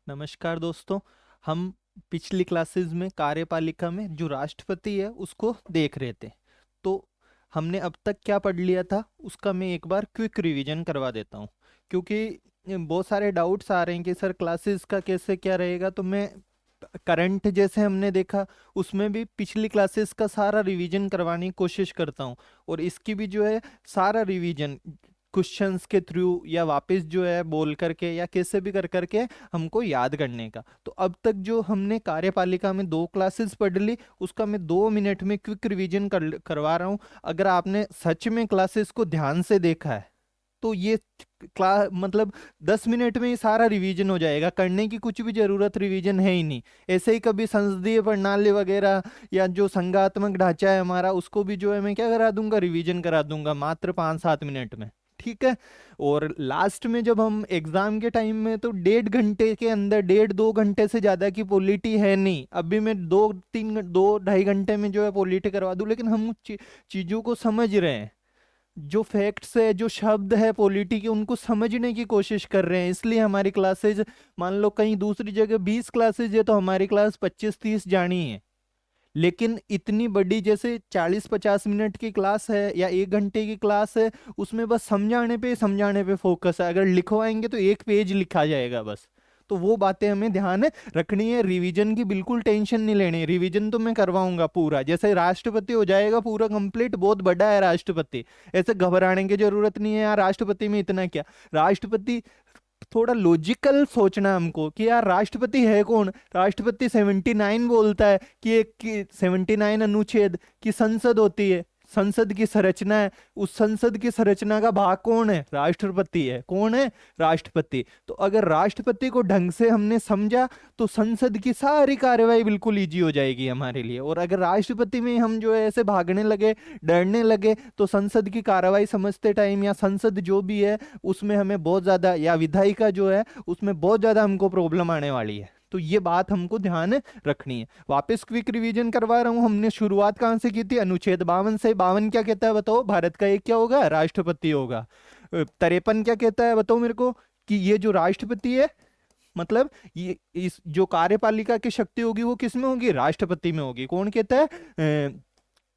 नमस्कार दोस्तों। हम पिछली क्लासेस में कार्यपालिका में जो राष्ट्रपति है उसको देख रहे थे। तो हमने अब तक क्या पढ़ लिया था उसका मैं एक बार क्विक रिवीजन करवा देता हूँ, क्योंकि बहुत सारे डाउट्स आ रहे हैं कि सर क्लासेस का कैसे क्या रहेगा। तो मैं करंट जैसे हमने देखा उसमें भी पिछली क्लासेस का सारा रिवीजन करवाने की कोशिश करता हूँ, और इसकी भी जो है सारा रिवीजन क्वेश्चंस के थ्रू या वापस जो है बोल करके या कैसे भी कर करके हमको याद करने का। तो अब तक जो हमने कार्यपालिका में 2 क्लासेस पढ़ ली उसका मैं 2 मिनट में क्विक रिवीजन करवा रहा हूँ। अगर आपने सच में क्लासेस को ध्यान से देखा है तो ये क्लास मतलब 10 मिनट में ही सारा रिवीजन हो जाएगा, करने की कुछ भी जरूरत रिवीजन है ही नहीं। ऐसे ही कभी संसदीय प्रणाली वगैरह या जो संघात्मक ढांचा है हमारा उसको भी जो है मैं क्या करा दूंगा, रिवीजन करा दूंगा मात्र 5-7 मिनट में। ठीक है। और लास्ट में जब हम एग्जाम के टाइम में तो 1.5 घंटे के अंदर 1.5-2 घंटे से ज्यादा की पॉलिटी है नहीं। अभी मैं 2-3-2-2.5 घंटे में जो है पॉलिटी करवा दूं, लेकिन हम चीजों को समझ रहे हैं। जो फैक्ट्स है जो शब्द है पॉलिटी के उनको समझने की कोशिश कर रहे हैं, इसलिए हमारी क्लासेज मान लो कहीं दूसरी जगह 20 क्लासेज है तो हमारी क्लास 25-30 जानी है। लेकिन इतनी बड़ी जैसे 40-50 मिनट की क्लास है या 1 घंटे की क्लास है, उसमें बस समझाने पे फोकस है। अगर लिखवाएंगे तो एक पेज लिखा जाएगा बस। तो वो बातें हमें ध्यान रखनी है। रिवीजन की बिल्कुल टेंशन नहीं लेनी। रिवीजन तो मैं करवाऊंगा पूरा, जैसे राष्ट्रपति हो जाएगा पूरा कंप्लीट। बहुत बड़ा है राष्ट्रपति, ऐसे घबराने की जरूरत नहीं है यार। राष्ट्रपति में इतना क्या, राष्ट्रपति थोड़ा लॉजिकल सोचना है हमको कि यार राष्ट्रपति है कौन। राष्ट्रपति 79 बोलता है कि एक 79 अनुच्छेद की संसद होती है, संसद की संरचना है। उस संसद की संरचना का भाग कौन है, राष्ट्रपति है। कौन है, राष्ट्रपति। तो अगर राष्ट्रपति को ढंग से हमने समझा तो संसद की सारी कार्यवाही बिल्कुल इजी हो जाएगी हमारे लिए। और अगर राष्ट्रपति में हम जो है ऐसे भागने लगे, डरने लगे, तो संसद की कार्यवाही समझते टाइम या संसद जो भी है उसमें हमें बहुत ज्यादा, या विधायिका जो है उसमें बहुत ज्यादा हमको प्रॉब्लम आने वाली है। तो ये बात हमको ध्यान रखनी है। वापस क्विक रिवीजन करवा रहा हूं। हमने शुरुआत कहां से की थी, अनुच्छेद 52 से। 52 क्या कहता है बताओ, भारत का एक क्या होगा, राष्ट्रपति होगा। 53 क्या कहता है बताओ मेरे को, कि ये जो राष्ट्रपति है मतलब ये इस जो कार्यपालिका की शक्ति होगी वो किस में होगी, राष्ट्रपति में होगी। कौन कहता है,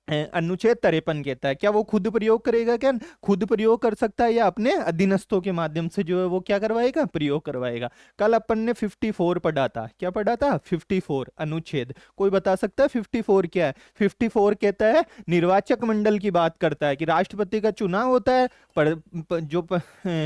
अनुच्छेद 53 कहता है। क्या वो खुद प्रयोग करेगा, क्या खुद प्रयोग कर सकता है, या अपने अधीनस्थों के माध्यम से जो है वो क्या करवाएगा, प्रयोग करवाएगा। कल अपन ने 54 पढ़ा था। क्या पढ़ा था, 54 अनुच्छेद। कोई बता सकता है 54 क्या है। 54 कहता है, निर्वाचक मंडल की बात करता है कि राष्ट्रपति का चुनाव होता है।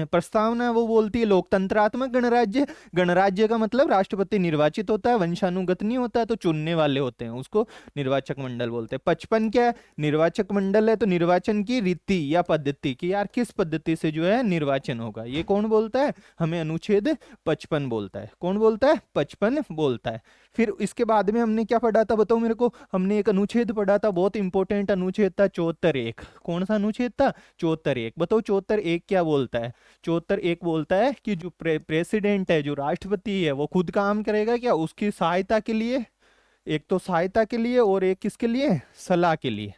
प्रस्तावना है वो बोलती है लोकतंत्रात्मक गणराज्य। गणराज्य का मतलब राष्ट्रपति निर्वाचित होता है, वंशानुगत नहीं होता है, तो चुनने वाले होते हैं, उसको निर्वाचक मंडल बोलते हैं। 55 क्या है, निर्वाचक मंडल है तो निर्वाचन की रीति या पद्धति, कि यार किस पद्धति से जो है निर्वाचन होगा, ये कौन बोलता है, हमें अनुच्छेद 55 बोलता है। कौन बोलता है, 55 बोलता है। फिर इसके बाद में हमने क्या पढ़ा था बताओ मेरे को, हमने एक अनुच्छेद पढ़ा था, बहुत इंपॉर्टेंट अनुच्छेद था, 74(1). कौन सा अनुच्छेद था, 74(1). बताओ 74(1) क्या बोलता है। 74(1) बोलता है कि जो प्रेसिडेंट है, जो राष्ट्रपति है, वो खुद काम करेगा क्या, उसकी सहायता के लिए, एक तो सहायता के लिए और एक किसके लिए, सलाह के लिए।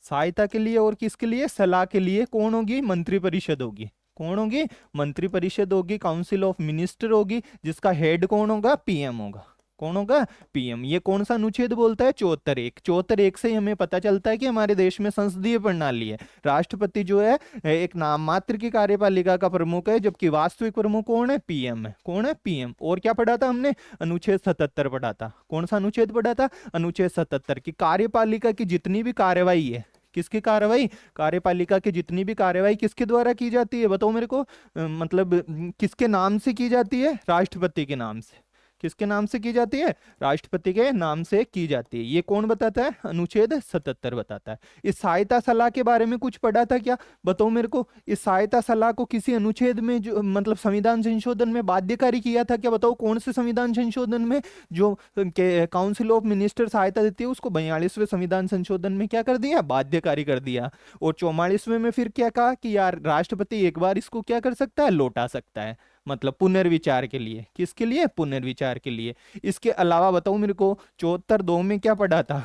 सहायता के लिए और किसके लिए, सलाह के लिए कौन होगी, मंत्रिपरिषद होगी। कौन होगी, मंत्रिपरिषद होगी, काउंसिल ऑफ मिनिस्टर होगी, जिसका हेड कौन होगा, पीएम होगा। कौन होगा, पीएम। ये कौन सा अनुच्छेद बोलता है, 74(1). 74(1) से ही हमें पता चलता है कि हमारे देश में संसदीय प्रणाली है। राष्ट्रपति जो है एक नाम मात्र की कार्यपालिका का प्रमुख है, जबकि वास्तविक प्रमुख कौन है, पीएम है। कौन है, पीएम। और क्या पढ़ा था हमने, अनुच्छेद 77 पढ़ा था। कौन सा अनुच्छेद पढ़ा था, अनुच्छेद 77 की कार्यपालिका की जितनी भी कार्यवाही है, किसकी कार्रवाई, कार्यपालिका की जितनी भी कार्रवाई किसके द्वारा की जाती है बताओ मेरे को, मतलब किसके नाम से की जाती है, राष्ट्रपति के नाम से। किसके नाम से की जाती है, राष्ट्रपति के नाम से की जाती है। ये कौन बताता है, अनुच्छेद 77 बताता है। इस सहायता सलाह के बारे में कुछ पढ़ा था क्या बताओ मेरे को। इस सहायता सलाह को किसी अनुच्छेद में जो मतलब संविधान संशोधन में बाध्यकारी किया था क्या बताओ, कौन से संविधान संशोधन में, जो काउंसिल ऑफ मिनिस्टर सहायता देती है उसको 42वें संविधान संशोधन में क्या कर दिया, बाध्यकारी कर दिया। और 44वें में फिर क्या कहा कि यार राष्ट्रपति एक बार इसको क्या कर सकता है, लौटा सकता है, मतलब पुनर्विचार के लिए। किसके लिए, पुनर्विचार के लिए। इसके अलावा बताओ मेरे को 74(2) में क्या पढ़ा था,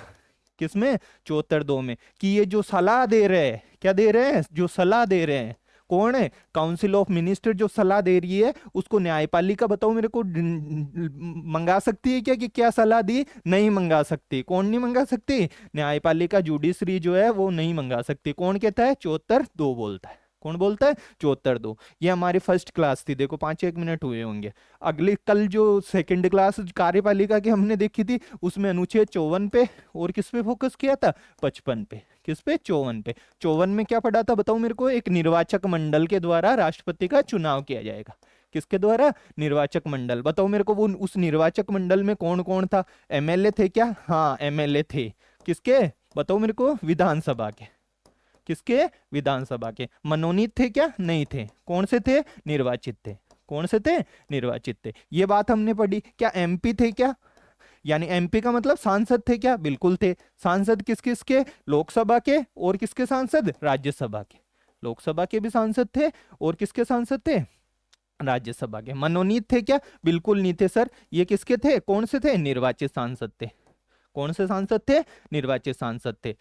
किसमें, 74(2) में, कि ये जो सलाह दे रहे हैं, क्या दे रहे हैं, जो सलाह दे रहे हैं, कौन है? काउंसिल ऑफ मिनिस्टर जो सलाह दे रही है उसको न्यायपालिका बताओ मेरे को मंगा सकती है क्या कि क्या सलाह दी? नहीं मंगा सकती। कौन नहीं मंगा सकती? न्यायपालिका, जुडिशरी जो है वो नहीं मंगा सकती। कौन कहता है? 74(2) बोलता है। कौन बोलता है? 74(2). ये हमारी फर्स्ट क्लास थी, देखो 5-1 मिनट हुए होंगे। अगली कल जो सेकंड क्लास कार्यपालिका की हमने देखी थी उसमें अनुच्छेद 54 पे और किस पे फोकस किया था? 55 पे। किस पे? 54 पे। 54 में क्या पढ़ा था बताओ मेरे को? एक निर्वाचक मंडल के द्वारा राष्ट्रपति का चुनाव किया जाएगा। किसके द्वारा? निर्वाचक मंडल। बताओ मेरे को वो उस निर्वाचक मंडल में कौन कौन था? एमएलए थे क्या? हाँ एमएलए थे। किसके? बताओ मेरे को। विधानसभा के। किसके? विधानसभा के। मनोनीत थे क्या? नहीं थे। कौन से थे? निर्वाचित थे। कौन से थे? निर्वाचित थे। ये बात हमने पढ़ी। क्या एमपी थे क्या? यानी एमपी का मतलब सांसद थे क्या? बिल्कुल थे। सांसद किस किस के? लोकसभा के। और किसके सांसद? राज्यसभा के। लोकसभा के भी सांसद थे और किसके सांसद थे? राज्यसभा के। मनोनीत थे क्या? बिल्कुल नहीं थे सर। ये किसके थे? कौन से थे? निर्वाचित सांसद थे। कौन से सांसद थे? निर्वाचित सांसद थे।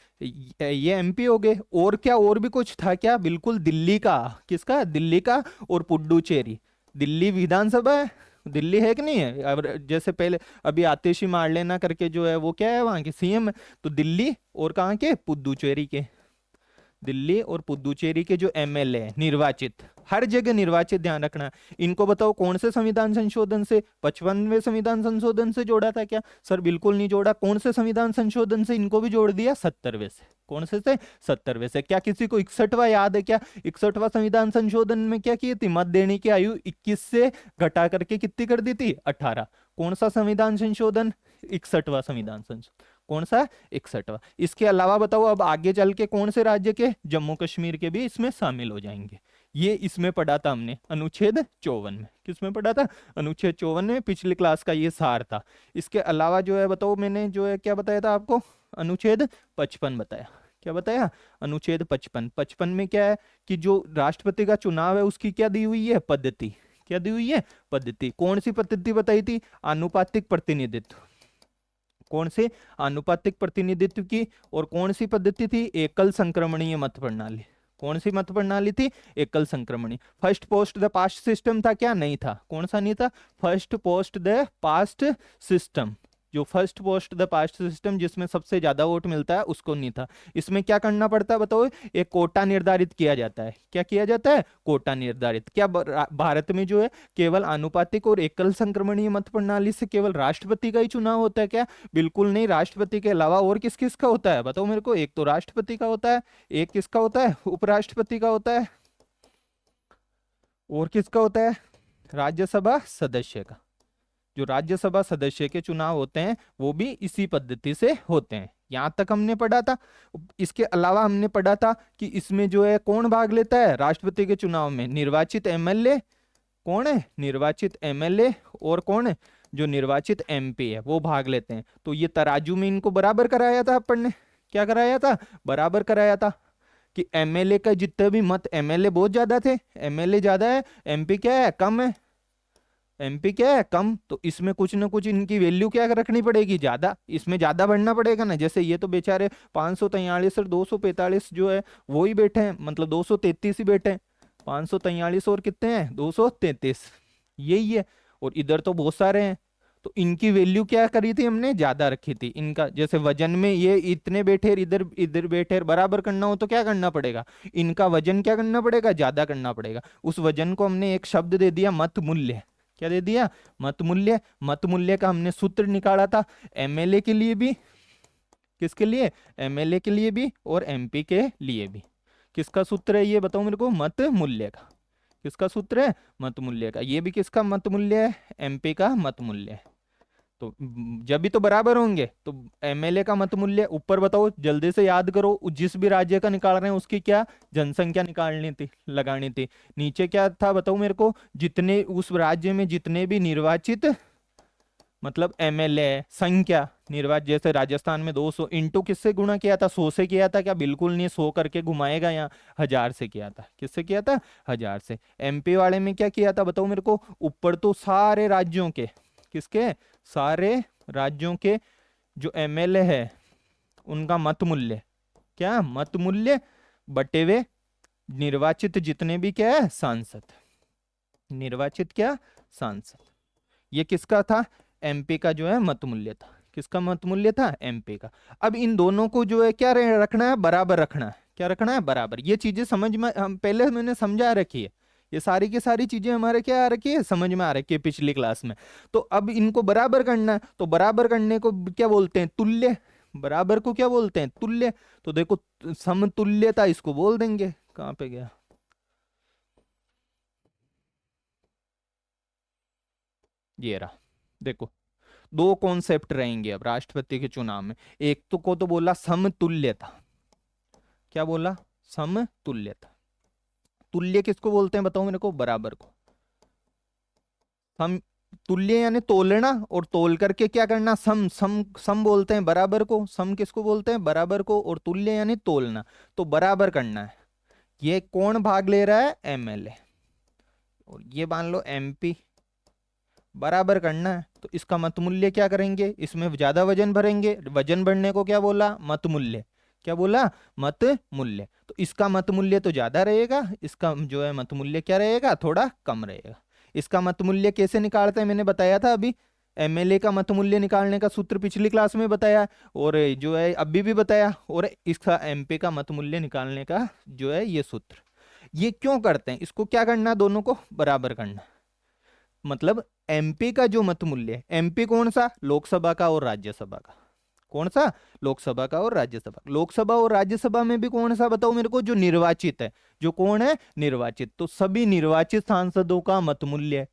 ये एमपी हो गए। और क्या और भी कुछ था क्या? बिल्कुल दिल्ली का। किसका? दिल्ली का और पुडुचेरी। दिल्ली विधानसभा है। दिल्ली है कि नहीं है? अब जैसे पहले अभी आतिशी मारलेना करके जो है वो क्या है वहां के सीएम है। तो दिल्ली और कहाँ के? पुडुचेरी के। दिल्ली और पुडुचेरी के जो एमएलए हैं निर्वाचित, हर जगह निर्वाचित, ध्यान रखना। इनको बताओ कौन से संविधान संशोधन से? 55वें संविधान संशोधन से जोड़ा था क्या? सर बिल्कुल नहीं जोड़ा। कौन से संविधान संशोधन से इनको भी जोड़ दिया? 70वें से। कौन से? 70वें से। क्या किसी को 61वां याद है क्या? 61वां संविधान संशोधन में क्या की थी? मत देने की आयु 21 से घटा करके कितनी कर दी थी? 18। कौन सा संविधान संशोधन? 61वां संविधान संशोधन। कौन सा? 61वां। इसके अलावा बताओ अब आगे चल के कौन से राज्य के? जम्मू कश्मीर के भी इसमें शामिल हो जाएंगे। ये इसमें पढ़ा था हमने अनुच्छेद 54 में। किसमें पढ़ा था? अनुच्छेद 54 में। पिछली क्लास का ये सार था। इसके अलावा जो है बताओ मैंने जो है क्या बताया था आपको? अनुच्छेद 55 बताया। क्या बताया? अनुच्छेद 55। 55 में क्या है कि जो राष्ट्रपति का चुनाव है उसकी क्या दी हुई है? पद्धति। क्या दी हुई है? पद्धति। कौन सी पद्धति बताई थी? आनुपातिक प्रतिनिधित्व। कौन से? आनुपातिक प्रतिनिधित्व की। और कौन सी पद्धति थी? एकल संक्रमणीय मत प्रणाली। कौन सी मत प्रणाली थी? एकल संक्रमणीय। First post the past system था क्या? नहीं था। कौन सा नहीं था? First post the past system. जो first post the past system जिसमें सबसे ज्यादा वोट मिलता है उसको नहीं था। इसमें क्या करना पड़ता है बताओ? एक कोटा निर्धारित किया जाता है। क्या किया जाता है? कोटा निर्धारित। क्या भारत में जो है केवल आनुपातिक और एकल संक्रमणीय मत प्रणाली से केवल राष्ट्रपति का ही चुनाव होता है क्या? बिल्कुल नहीं। राष्ट्रपति के अलावा और किस किस का होता है बताओ मेरे को? एक तो राष्ट्रपति का होता है, एक किसका होता है? उपराष्ट्रपति का होता है, और किसका होता है? राज्यसभा सदस्य का। जो राज्यसभा सदस्य के चुनाव होते हैं वो भी इसी पद्धति से होते हैं। यहां तक हमने पढ़ा था। इसके अलावा हमने पढ़ा था कि इसमें जो है कौन भाग लेता है राष्ट्रपति के चुनाव में? निर्वाचित एमएलए। कौन है? निर्वाचित एमएलए। और कौन है? जो निर्वाचित एमपी है वो भाग लेते हैं। तो ये तराजू में इनको बराबर कराया था अपन ने। क्या कराया था? बराबर कराया था कि एमएलए का जितने भी मत, एमएलए बहुत ज्यादा थे, एमएलए ज्यादा है, एमपी क्या है? कम है। एमपी क्या है? कम। तो इसमें कुछ ना कुछ इनकी वैल्यू क्या रखनी पड़ेगी? ज्यादा। इसमें ज्यादा बढ़ना पड़ेगा ना। जैसे ये तो बेचारे 543 और 245 जो है वो ही बैठे हैं, मतलब 233 ही बैठे हैं। 543 और कितने हैं? 233। यही है। और इधर तो बहुत सारे हैं। तो इनकी वैल्यू क्या करी थी हमने? ज्यादा रखी थी। इनका जैसे वजन में ये इतने बैठे, इधर इधर बैठे, बराबर करना हो तो क्या करना पड़ेगा? इनका वजन क्या करना पड़ेगा? ज्यादा करना पड़ेगा। उस वजन को हमने एक शब्द दे दिया, मत मूल्य। क्या दे दिया? मत मूल्य। मत मूल्य का हमने सूत्र निकाला था एमएलए के लिए भी। किसके लिए? एमएलए के लिए भी और एमपी के लिए भी। किसका सूत्र है ये बताओ मेरे को? मत मूल्य का। किसका सूत्र है? मत मूल्य का। ये भी किसका मत मूल्य है? एमपी का मत मूल्य है। तो जब भी तो बराबर होंगे। तो एमएलए का मत मूल्य ऊपर बताओ, जल्दी से याद करो। जिस भी राज्य का निकाल रहे हैं उसकी क्या जनसंख्या निकालनी थी, लगानी थी। नीचे क्या था बताओ मेरे को? जितने उस राज्य में जितने भी निर्वाचित, मतलब एमएलए संख्या निर्वाचित, जैसे राजस्थान में 200 इंटू किससे गुणा किया था? 100 से किया था क्या? बिल्कुल नहीं। 100 करके घुमाएगा यहाँ। 1000 से किया था। किससे किया था? 1000 से। एमपी वाले में क्या किया था बताओ मेरे को? ऊपर तो सारे राज्यों के, किसके? सारे राज्यों के जो एमएलए है उनका मत मूल्य, क्या मत मूल्य बटे हुए निर्वाचित जितने भी क्या है सांसद, निर्वाचित क्या सांसद, ये किसका था, एमपी का जो है मत मूल्य था। किसका मत मूल्य था, एमपी का। अब इन दोनों को जो है क्या रखना है, बराबर रखना है। क्या रखना है, बराबर। ये चीजें समझ में हम पहले मैंने समझा रखी है, ये सारी की सारी चीजें हमारे क्या आ रखी है, समझ में आ रखी है पिछली क्लास में। तो अब इनको बराबर करना है, तो बराबर करने को क्या बोलते हैं, तुल्य। बराबर को क्या बोलते हैं, तुल्य। तो देखो समतुल्यता इसको बोल देंगे। कहाँ पे गया, ये रहा। देखो दो कॉन्सेप्ट रहेंगे अब राष्ट्रपति के चुनाव में। एक तो को तो बोला समतुल्यता, क्या बोला, समतुल्यता। तुल्य किसको बोलते हैं बताओ मेरे को, बराबर को। सम, तुल्य यानी तोलना, और तोल करके क्या करना, सम सम सम बोलते हैं बराबर को। सम किसको बोलते हैं, बराबर को। और तुल्य यानी तोलना, तो बराबर करना है। ये कौन भाग ले रहा है, एमएलए, और ये मान लो एमपी। बराबर करना है तो इसका मत मूल्य क्या करेंगे, इसमें ज्यादा वजन भरेंगे। वजन बढ़ने को क्या बोला, मत मूल्य। क्या बोला, मत मूल्य। तो इसका मत मूल्य तो ज्यादा रहेगा, इसका जो है मत मूल्य क्या रहेगा, थोड़ा कम रहेगा। इसका मत मूल्य कैसे निकालते हैं, मैंने बताया था अभी। एमएलए का मत मूल्य निकालने का सूत्र पिछली क्लास में बताया, और जो है अभी भी बताया। और इसका एमपी का मत मूल्य निकालने का जो है ये सूत्र। ये क्यों करते हैं, इसको क्या करना, दोनों को बराबर करना। मतलब एमपी का जो मत मूल्य है, एमपी कौन सा, लोकसभा का और राज्यसभा का। कौन सा, लोकसभा का और राज्यसभा। लोकसभा और राज्यसभा में भी कौन सा बताओ मेरे को, जो निर्वाचित है। जो कौन है, निर्वाचित। तो सभी निर्वाचित सांसदों का मत मूल्य है।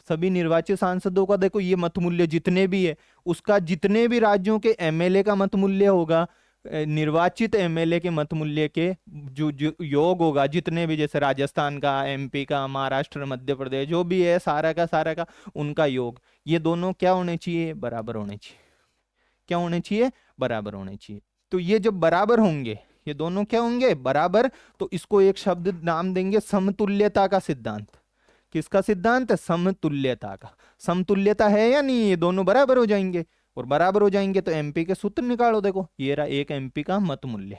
सभी निर्वाचित सांसदों का देखो ये मत मूल्य जितने भी है, उसका जितने भी राज्यों के एमएलए का मत मूल्य होगा, निर्वाचित एमएलए के मत मूल्य के जो योग होगा, जितने भी, जैसे राजस्थान का, एमपी का, महाराष्ट्र, मध्य प्रदेश, जो भी है सारा का उनका योग, ये दोनों क्या होने चाहिए, बराबर होने चाहिए। क्या होने चाहिए, बराबर होने चाहिए। तो ये जब बराबर होंगे, ये दोनों क्या होंगे, बराबर, तो इसको एक शब्द नाम देंगे समतुल्यता का सिद्धांत। किसका सिद्धांत, समतुल्यता का। समतुल्यता है या नहीं, ये दोनों बराबर हो जाएंगे, और बराबर हो जाएंगे तो एमपी के सूत्र निकालो। देखो ये रहा एक एमपी का मत मूल्य।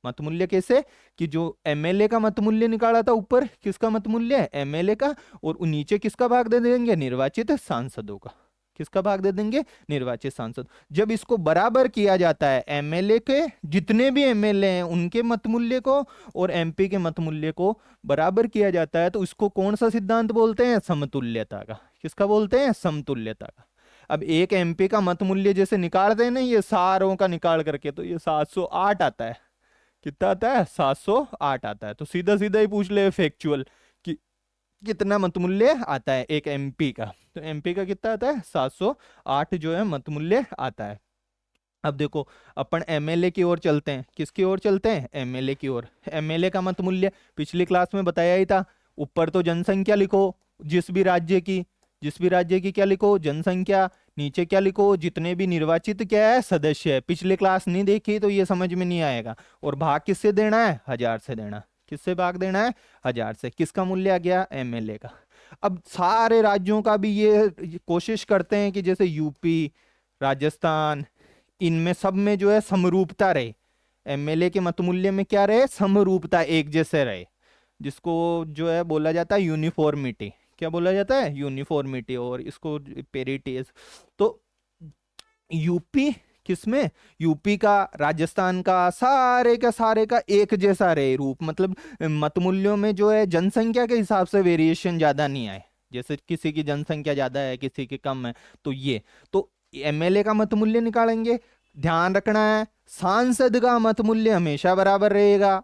मत मूल्य कैसे, कि जो एमएलए का मत मूल्य निकाला था ऊपर, किसका मत मूल्य है, एमएलए का, और नीचे किसका भाग दे देंगे, निर्वाचित सांसदों का। किसका भाग दे देंगे, निर्वाचित सांसद। जब इसको बराबर किया जाता है, एमएलए के जितने भी एमएलए हैं उनके मत मूल्य को और एमपी के मत मूल्य को बराबर किया जाता है, तो इसको कौन सा सिद्धांत बोलते हैं, समतुल्यता का। किसका बोलते हैं, समतुल्यता का। अब एक एमपी का मत मूल्य जैसे निकालते हैं ना, ये सारों का निकाल करके, तो ये 708 आता है। कितना आता है, 708 आता है। तो सीधा सीधा ही पूछ ले फैक्चुअल कि कितना मत मूल्य आता है एक एमपी का। तो एमपी का कितना आता है, 708 जो है मत मूल्य आता है। अब देखो अपन एमएलए की ओर चलते हैं। किसकी ओर चलते हैं, एमएलए की ओर। एमएलए का मत मूल्य पिछली क्लास में बताया ही था। ऊपर तो जनसंख्या लिखो, जिस भी राज्य की, जिस भी राज्य की क्या लिखो, जनसंख्या। नीचे क्या लिखो, जितने भी निर्वाचित क्या है, सदस्य है। पिछले क्लास नहीं देखी तो ये समझ में नहीं आएगा। और भाग किससे देना है, 1000 से देना। किससे भाग देना है, 1000 से। किसका मूल्य आ गया, एमएलए का। अब सारे राज्यों का भी ये कोशिश करते हैं कि जैसे यूपी, राजस्थान, इनमें सब में जो है समरूपता रहे। एमएलए के मत मूल्य में क्या रहे, समरूपता, एक जैसे रहे, जिसको जो है बोला जाता है यूनिफॉर्मिटी। क्या बोला जाता है, यूनिफॉर्मिटी, और इसको पेरिटी। तो यूपी किसमें, यूपी का, राजस्थान का सारे का एक जैसा रहे रूप। मतलब मत मूल्यों में जो है जनसंख्या के हिसाब से वेरिएशन ज्यादा नहीं आए। जैसे किसी की जनसंख्या ज्यादा है, किसी की कम है, तो ये तो एमएलए का मत मूल्य निकालेंगे। ध्यान रखना है, सांसद का मत मूल्य हमेशा बराबर रहेगा।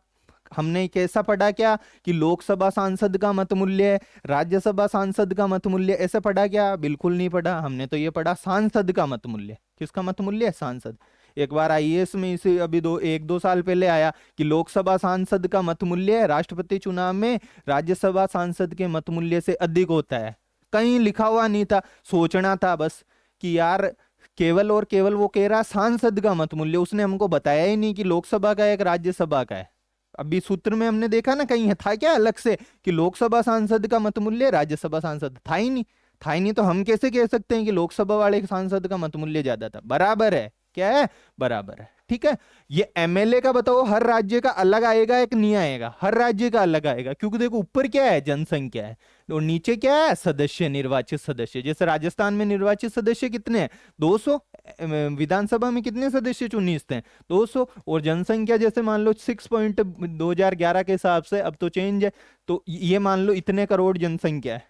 हमने कैसा पढ़ा क्या, कि लोकसभा सांसद का मत मूल्य, राज्यसभा सांसद का मत मूल्य, ऐसे पढ़ा क्या, बिल्कुल नहीं पढ़ा। हमने तो ये पढ़ा सांसद का मत मूल्य। किसका मत मूल्य, सांसद। एक बार आईएएस में इसे अभी 1-2 साल पहले आया कि लोकसभा सांसद का मत मूल्य राष्ट्रपति चुनाव में राज्यसभा सांसद के मत मूल्य से अधिक होता है। कहीं लिखा हुआ नहीं था, सोचना था बस कि यार केवल और केवल वो कह रहा सांसद का मत मूल्य, उसने हमको बताया ही नहीं कि लोकसभा का है कि राज्यसभा का है। अभी सूत्र में हमने देखा ना, कहीं था क्या अलग से कि लोकसभा सांसद का मत मूल्य, राज्यसभा सांसद, था ही नहीं। था ही नहीं तो हम कैसे कह सकते हैं कि लोकसभा वाले सांसद का मत मूल्य ज्यादा था। बराबर है, क्या है, बराबर है। ठीक है। ये एमएलए का बताओ, हर राज्य का अलग आएगा एक नहीं आएगा? हर राज्य का अलग आएगा, क्योंकि देखो ऊपर क्या है, जनसंख्या है, और नीचे क्या है, सदस्य, निर्वाचित सदस्य। जैसे राजस्थान में निर्वाचित सदस्य कितने हैं, 200। विधानसभा में कितने सदस्य चुनित हैं, 200। और जनसंख्या जैसे मान लो 6.2011 के हिसाब से, अब तो चेंज है, तो ये मान लो इतने करोड़ जनसंख्या है।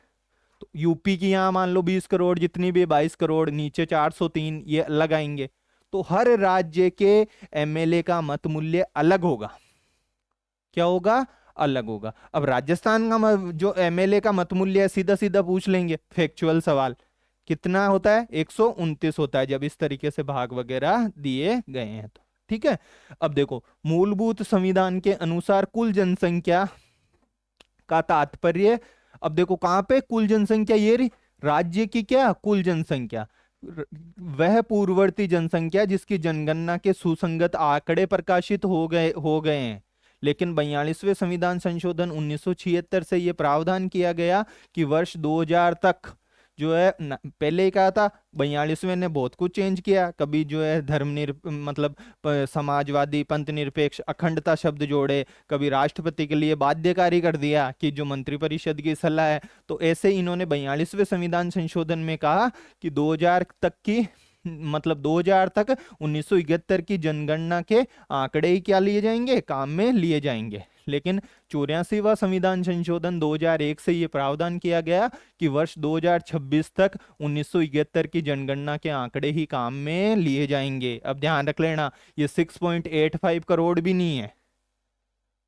तो यूपी की यहाँ मान लो 20 करोड़, जितनी भी 22 करोड़, नीचे 403, ये अलग आएंगे। तो हर राज्य के एमएलए का मत मूल्य अलग होगा। क्या होगा, अलग होगा। अब राजस्थान का जो एमएलए का मत मूल्य है, सीधा सीधा पूछ लेंगे, फैक्चुअल सवाल, कितना होता है, 129 होता है, जब इस तरीके से भाग वगैरह दिए गए हैं तो। ठीक है। अब देखो, मूलभूत संविधान के अनुसार कुल जनसंख्या का तात्पर्य, अब देखो कहां पे कुल जनसंख्या, ये रही राज्य की क्या, कुल जनसंख्या, र- वह पूर्ववर्ती जनसंख्या जिसकी जनगणना के सुसंगत आंकड़े प्रकाशित हो गए हैं। लेकिन 42वें संविधान संशोधन 1976 से यह प्रावधान किया गया कि वर्ष 2000 तक जो है पहले ही कहा था, 42वें ने बहुत कुछ चेंज किया, कभी जो है मतलब समाजवादी, पंथ निरपेक्ष, अखंडता शब्द जोड़े, कभी राष्ट्रपति के लिए बाध्यकारी कर दिया कि जो मंत्रिपरिषद की सलाह है। तो ऐसे इन्होंने 42वें संविधान संशोधन में कहा कि 2000 तक की, मतलब 2000 तक 1971 की जनगणना के आंकड़े ही क्या लिए जाएंगे, काम में लिए जाएंगे। लेकिन 84वां संविधान संशोधन 2001 से यह प्रावधान किया गया कि वर्ष 2026 तक 1971 की जनगणना के आंकड़े ही काम में लिए जाएंगे। अब ध्यान रख लेना, ये 6.85 करोड़ भी नहीं है।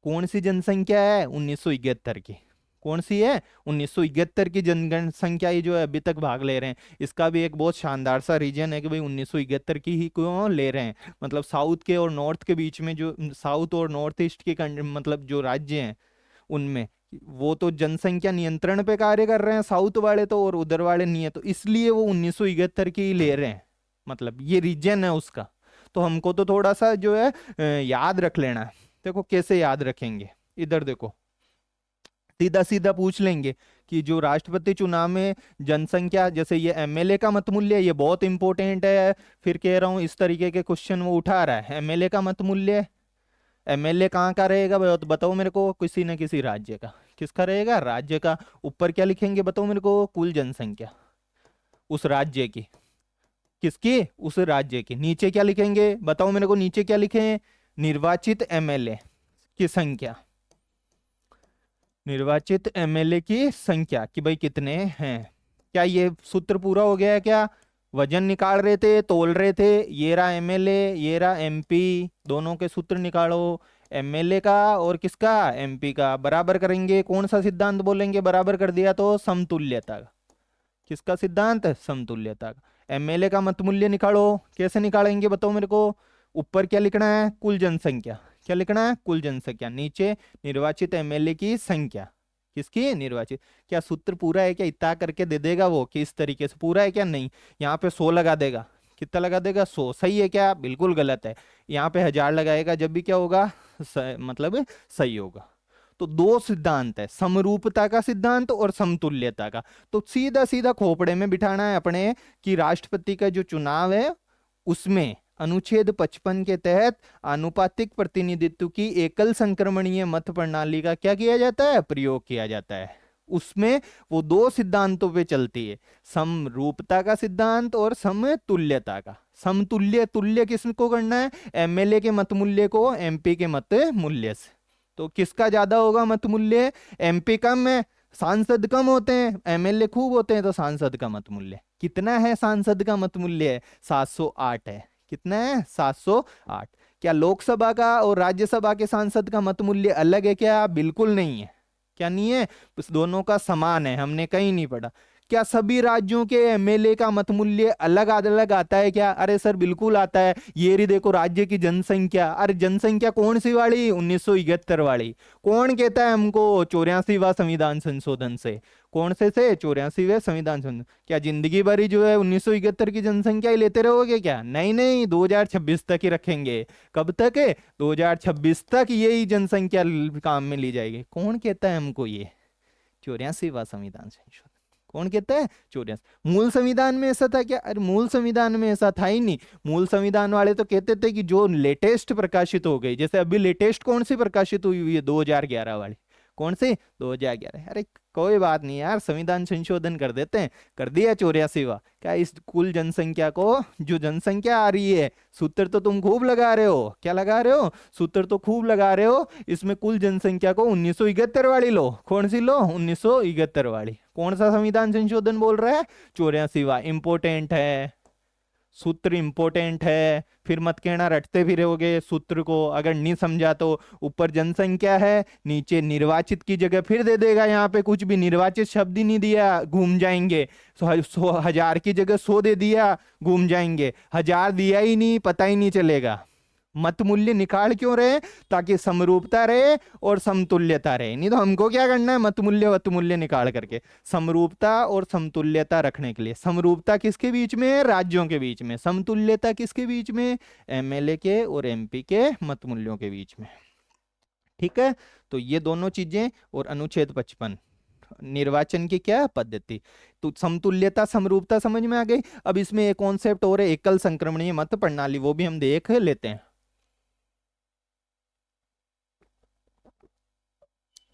कौन सी जनसंख्या है, 1971 की। कौन सी है, 1971 की जनसंख्या ही जो है अभी तक भाग ले रहे हैं। इसका भी एक बहुत शानदार सा रीजन है कि भाई 1971 की ही क्यों ले रहे हैं, मतलब साउथ के और नॉर्थ के बीच में, जो साउथ और नॉर्थ ईस्ट के मतलब जो राज्य हैं उनमें, वो तो जनसंख्या नियंत्रण पे कार्य कर रहे हैं साउथ वाले तो, और उधर वाले नहीं है, तो इसलिए वो 1971 की ही ले रहे हैं, मतलब ये रीजन है उसका। तो हमको तो थोड़ा सा जो है याद रख लेना है। देखो कैसे याद रखेंगे, इधर देखो, सीधा सीधा पूछ लेंगे कि जो राष्ट्रपति चुनाव में जनसंख्या, जैसे ये एमएलए का मत मूल्य, ये बहुत इंपॉर्टेंट है, फिर कह रहा हूं इस तरीके के क्वेश्चन वो उठा रहा है। एमएलए का मत मूल्य, एमएलए कहाँ का रहेगा तो बताओ मेरे को, किसी न किसी राज्य का। किसका रहेगा, राज्य का। ऊपर क्या लिखेंगे बताओ मेरे को, कुल जनसंख्या उस राज्य की, किसकी, उस राज्य की। नीचे क्या लिखेंगे बताओ मेरे को, नीचे क्या लिखें, निर्वाचित एमएलए की संख्या, निर्वाचित एमएलए की संख्या कि भाई कितने हैं। क्या ये सूत्र पूरा हो गया है क्या, वजन निकाल रहे थे, तोल रहे थे, ये रहा एमएलए, ये रहा एमपी, दोनों के सूत्र निकालो, एमएलए का और किसका, एमपी का, बराबर करेंगे। कौन सा सिद्धांत बोलेंगे, बराबर कर दिया तो समतुल्यता का। किसका सिद्धांत, समतुल्यता का। एमएलए का मत मूल्य निकालो, कैसे निकालेंगे बताओ मेरे को। ऊपर क्या लिखना है, कुल जनसंख्या, क्या लिखना है, कुल जनसंख्या, नीचे निर्वाचित एमएलए की संख्या, किसकी, निर्वाचित। क्या सूत्र पूरा है क्या, इतना करके दे देगा वो कि इस तरीके से पूरा है क्या, नहीं, यहाँ पे 100 लगा देगा। कितना लगा देगा, 100। सही है क्या, बिल्कुल गलत है। यहाँ पे 1000 लगाएगा, जब भी क्या होगा, मतलब सही होगा। तो दो सिद्धांत है, समरूपता का सिद्धांत और समतुल्यता का। तो सीधा सीधा खोपड़े में बिठाना है अपने कि राष्ट्रपति का जो चुनाव है उसमें अनुच्छेद 55 के तहत आनुपातिक प्रतिनिधित्व की एकल संक्रमणीय मत प्रणाली का क्या किया जाता है, प्रयोग किया जाता है। उसमें वो दो सिद्धांतों पे चलती है, समरूपता का सिद्धांत और समतुल्यता का। समतुल्य, तुल्य किसको करना है, एमएलए के मत मूल्य को एमपी के मत मूल्य से। तो किसका ज्यादा होगा मत मूल्य, एमपी कम है, सांसद कम होते हैं, एमएलए खूब होते हैं, तो सांसद का मत मूल्य कितना है, सांसद का मत मूल्य है 708 है। कितना है, 708। क्या लोकसभा का और राज्यसभा के सांसद का मत मूल्य अलग है क्या, बिल्कुल नहीं है। क्या नहीं है, उस दोनों का समान है, हमने कहीं नहीं पढ़ा। क्या सभी राज्यों के एमएलए का मत मूल्य अलग अलग आता है क्या, अरे सर बिल्कुल आता है। ये रही देखो राज्य की जनसंख्या, अरे जनसंख्या कौन सी वाली, 1971 वाली। कौन कहता है हमको, 84वां संविधान संशोधन से। कौन से 84वें संविधान संशोधन। क्या जिंदगी भरी जो है 1971 की जनसंख्या ही लेते रहोगे क्या, नहीं नहीं, 2026 तक ही रखेंगे। कब तक है, 2026 तक यही जनसंख्या काम में ली जाएगी। कौन कहता है हमको ये, 84वां संविधान संशोधन। कौन कहता है? 84। मूल संविधान में ऐसा था क्या? अरे मूल संविधान में ऐसा था ही नहीं। मूल संविधान वाले तो कहते थे कि जो लेटेस्ट प्रकाशित हो गई, जैसे अभी लेटेस्ट कौन सी प्रकाशित हुई है? 2011 वाली। कौन सी? 2011। अरे कोई बात नहीं यार, संविधान संशोधन कर देते हैं। कर दिया 84वां। क्या इस कुल जनसंख्या को, जो जनसंख्या आ रही है, सूत्र तो तुम खूब लगा रहे हो। क्या लगा रहे हो? सूत्र तो खूब लगा रहे हो। इसमें कुल जनसंख्या को 1971 वाली लो। कौन सी लो? 1971 वाली। कौन सा संविधान संशोधन बोल रहा है? 84वां। इंपोर्टेंट है, सूत्र इंपोर्टेंट है। फिर मत कहना रटते फिरोगे सूत्र को, अगर नहीं समझा तो। ऊपर जनसंख्या है, नीचे निर्वाचित की जगह फिर दे देगा, यहाँ पे कुछ भी निर्वाचित शब्द ही नहीं दिया, घूम जाएंगे। हजार की जगह 100 दे दिया, घूम जाएंगे। 1000 दिया ही नहीं, पता ही नहीं चलेगा। मत मूल्य निकाल क्यों रहे? ताकि समरूपता रहे और समतुल्यता रहे। नहीं तो हमको क्या करना है? मत मूल्य वत मूल्य निकाल करके समरूपता और समतुल्यता रखने के लिए। समरूपता किसके बीच में? राज्यों के बीच में। समतुल्यता किसके बीच में? एमएलए के और एमपी के मत मूल्यों के बीच में। ठीक है, तो ये दोनों चीजें। और अनुच्छेद 55 निर्वाचन की क्या पद्धति। तो समतुल्यता समरूपता समझ में आ गई। अब इसमें एक कॉन्सेप्ट और है, एकल संक्रमणीय मत प्रणाली, वो भी हम देख लेते हैं।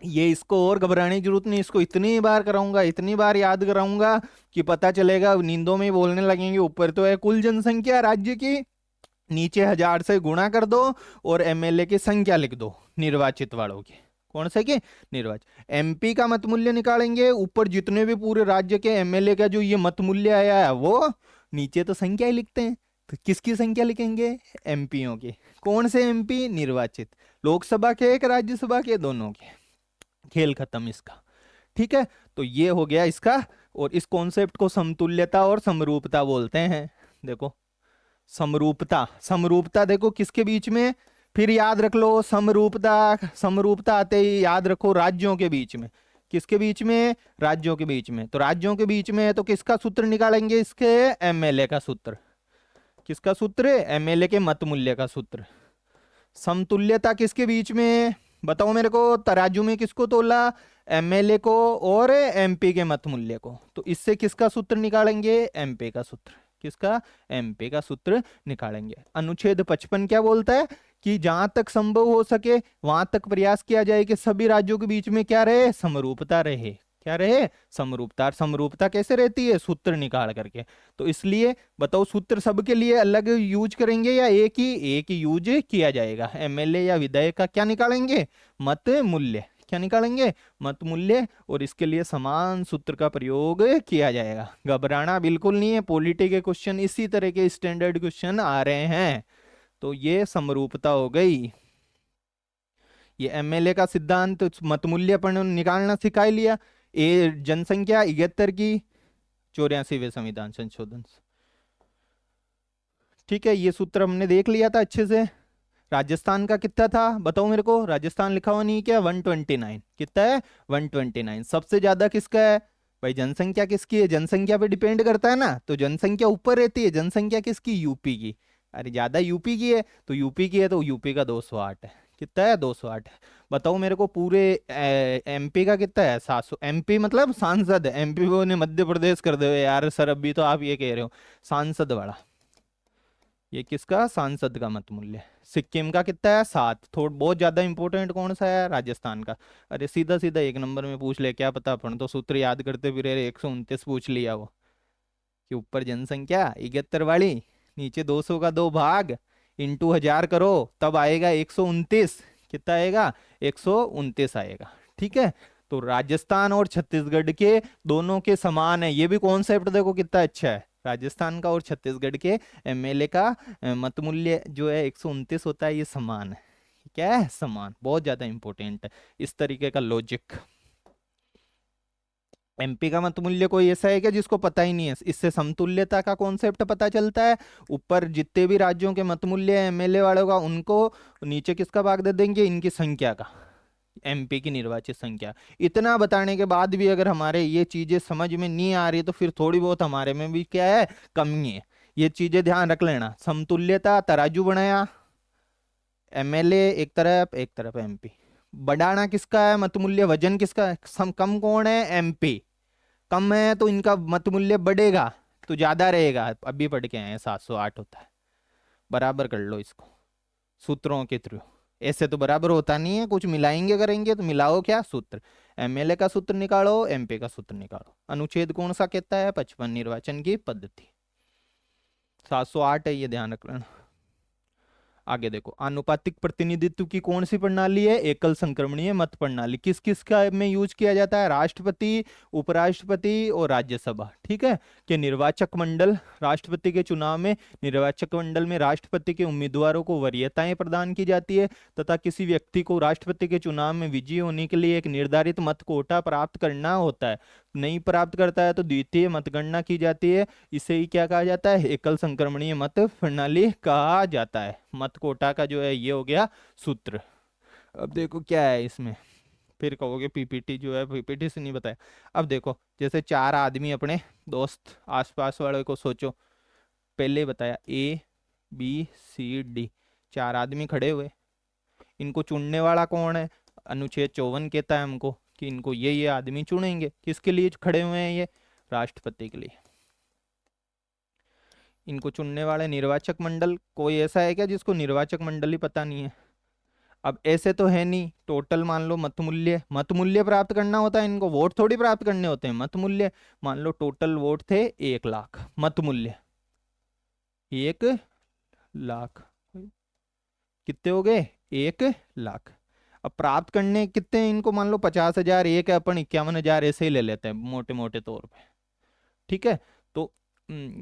ये इसको और घबराने की जरूरत नहीं, इसको इतनी बार कराऊंगा, इतनी बार याद कराऊंगा कि पता चलेगा, नींदों में ही बोलने लगेंगे। ऊपर तो है कुल जनसंख्या राज्य की, नीचे 1000 से गुणा कर दो और एमएलए की संख्या लिख दो निर्वाचित वालों की। कौन से के? निर्वाचित। एमपी का मत मूल्य निकालेंगे, ऊपर जितने भी पूरे राज्य के एमएलए का जो ये मत मूल्य आया है वो, नीचे तो संख्या ही लिखते हैं। तो किसकी संख्या लिखेंगे? एमपीओ की। कौन से एमपी? निर्वाचित। लोकसभा के एक, राज्यसभा के, दोनों के। खेल खत्म इसका। ठीक है, तो ये हो गया इसका। और इस कॉन्सेप्ट को समतुल्यता और समरूपता बोलते हैं। देखो समरूपता, समरूपता देखो किसके बीच में? फिर याद रख लो समरूपता, समरूपता आते ही याद रखो राज्यों के बीच में। किसके बीच में? राज्यों के बीच में। तो राज्यों के बीच में है तो किसका सूत्र निकालेंगे? इसके एमएलए का सूत्र। किसका सूत्र? एमएलए के मत मूल्य का सूत्र। समतुल्यता किसके बीच में? बताओ मेरे को, तराजू में किसको तोला? एमएलए को और एमपी के मत मूल्य को। तो इससे किसका सूत्र निकालेंगे? एमपी का सूत्र। किसका? एमपी का सूत्र निकालेंगे। अनुच्छेद 55 क्या बोलता है? कि जहां तक संभव हो सके वहां तक प्रयास किया जाए कि सभी राज्यों के बीच में क्या रहे? समरूपता रहे। क्या रहे? समरूपता। और समरूपता कैसे रहती है? सूत्र निकाल करके। तो इसलिए बताओ, सूत्र सबके लिए अलग यूज करेंगे या एक ही यूज किया जाएगा? एमएलए या विधायक का क्या निकालेंगे? मत मूल्य। क्या निकालेंगे? मत मूल्य। और इसके लिए समान सूत्र का प्रयोग किया जाएगा। घबराना बिल्कुल नहीं है, पॉलिटी के क्वेश्चन इसी तरह के स्टैंडर्ड क्वेश्चन आ रहे हैं। तो ये समरूपता हो गई। ये एमएलए का सिद्धांत, मत मूल्य अपन निकालना सिखा ही लिया। जनसंख्या 71 की, 84वें संविधान संशोधन। ठीक है, ये सूत्र हमने देख लिया था अच्छे से। राजस्थान का कितना था बताओ मेरे को? राजस्थान लिखा हुआ नहीं क्या? 129। कितना है? 129। सबसे ज्यादा किसका है? भाई जनसंख्या किसकी है? जनसंख्या पे डिपेंड करता है ना, तो जनसंख्या ऊपर रहती है। जनसंख्या किसकी? यूपी की। अरे ज्यादा यूपी की है, तो यूपी की है तो यूपी का 208 है। कितना है? 208 है। बताओ मेरे को पूरे एमपी का कितना है? 700। एमपी मतलब सांसद है, एमपी वो ने मध्य प्रदेश कर दे यार सर, अभी तो आप ये कह रहे हो सांसद वाला। ये किसका? सांसद का मत मूल्य। सिक्किम का कितना है? 7। थोड़ा बहुत ज्यादा इंपॉर्टेंट कौन सा है? राजस्थान का। अरे सीधा सीधा 1 नंबर में पूछ ले, क्या पता, अपन तो सूत्र याद करते फिर 129 पूछ लिया वो। कि ऊपर जनसंख्या 71 वाली, नीचे 200 का 2 भाग, इंटू 1000 करो, तब आएगा 129। कितना आएगा? 129 आएगा। ठीक है, तो राजस्थान और छत्तीसगढ़ के दोनों के समान है। ये भी कॉन्सेप्ट देखो कितना अच्छा है। राजस्थान का और छत्तीसगढ़ के एमएलए का मत मूल्य जो है 129 होता है, ये समान है। क्या है? समान। बहुत ज्यादा इंपॉर्टेंट है इस तरीके का लॉजिक। एमपी का मत मूल्य कोई ऐसा है क्या जिसको पता ही नहीं है? इससे समतुल्यता का कॉन्सेप्ट पता चलता है। ऊपर जितने भी राज्यों के मत मूल्य है एमएलए वालों का, उनको नीचे किसका भाग दे देंगे? इनकी संख्या का, एमपी की निर्वाचित संख्या। इतना बताने के बाद भी अगर हमारे ये चीजें समझ में नहीं आ रही तो फिर थोड़ी बहुत हमारे में भी क्या है? कमी है। ये चीजें ध्यान रख लेना। समतुल्यता तराजू बनाया, एमएलए एक तरफ एमपी। बढ़ाना किसका है? मत मूल्य। वजन किसका है? कम कौन है? एमपी। कम है तो इनका मत मूल्य बढ़ेगा तो ज्यादा रहेगा। अभी पढ़ के आए हैं 708 होता है। बराबर कर लो इसको सूत्रों के थ्रू। ऐसे तो बराबर होता नहीं है, कुछ मिलाएंगे करेंगे तो मिलाओ क्या सूत्र। एमएलए का सूत्र निकालो, एमपी का सूत्र निकालो। अनुच्छेद कौन सा कहता है? 55 निर्वाचन की पद्धति। 708 है ये, ध्यान रखना। आगे देखो, आनुपातिक प्रतिनिधित्व की कौन सी प्रणाली है? एकल संक्रमणीय मत प्रणाली। किस किस का में यूज किया जाता है? राष्ट्रपति, उपराष्ट्रपति और राज्यसभा। ठीक है, कि निर्वाचक मंडल, राष्ट्रपति के चुनाव में निर्वाचक मंडल में राष्ट्रपति के उम्मीदवारों को वरीयताएं प्रदान की जाती है, तथा किसी व्यक्ति को राष्ट्रपति के चुनाव में विजयी होने के लिए एक निर्धारित मत कोटा प्राप्त करना होता है। नहीं प्राप्त करता है तो द्वितीय मतगणना की जाती है। इसे ही क्या कहा जाता है? एकल संक्रमणीय मत प्रणाली कहा जाता है। मत कोटा का जो है ये हो गया सूत्र। अब देखो क्या है इसमें, फिर कहोगे पीपीटी जो है पीपीटी से नहीं बताया। अब देखो, जैसे चार आदमी अपने दोस्त आसपास वाले को सोचो, पहले ही बताया ए बी सी डी, चार आदमी खड़े हुए। इनको चुनने वाला कौन है? अनुच्छेद 54 कहता है हमको कि इनको ये आदमी चुनेंगे। किसके लिए खड़े हुए हैं ये? राष्ट्रपति के लिए। इनको चुनने वाले निर्वाचक मंडल, कोई ऐसा है क्या जिसको निर्वाचक मंडल ही पता नहीं है? अब ऐसे तो है नहीं। टोटल मान लो मत मूल्य, मत मूल्य प्राप्त करना होता है इनको, वोट थोड़ी प्राप्त करने होते हैं। मत मूल्य, मान लो टोटल वोट थे 1 लाख, मत मूल्य 1 लाख, कितने हो गए? 1 लाख। अब प्राप्त करने कितने हैं इनको? मान लो 50,000, एक है अपन 51,000, ऐसे ही ले लेते हैं मोटे मोटे तौर पे। ठीक है, तो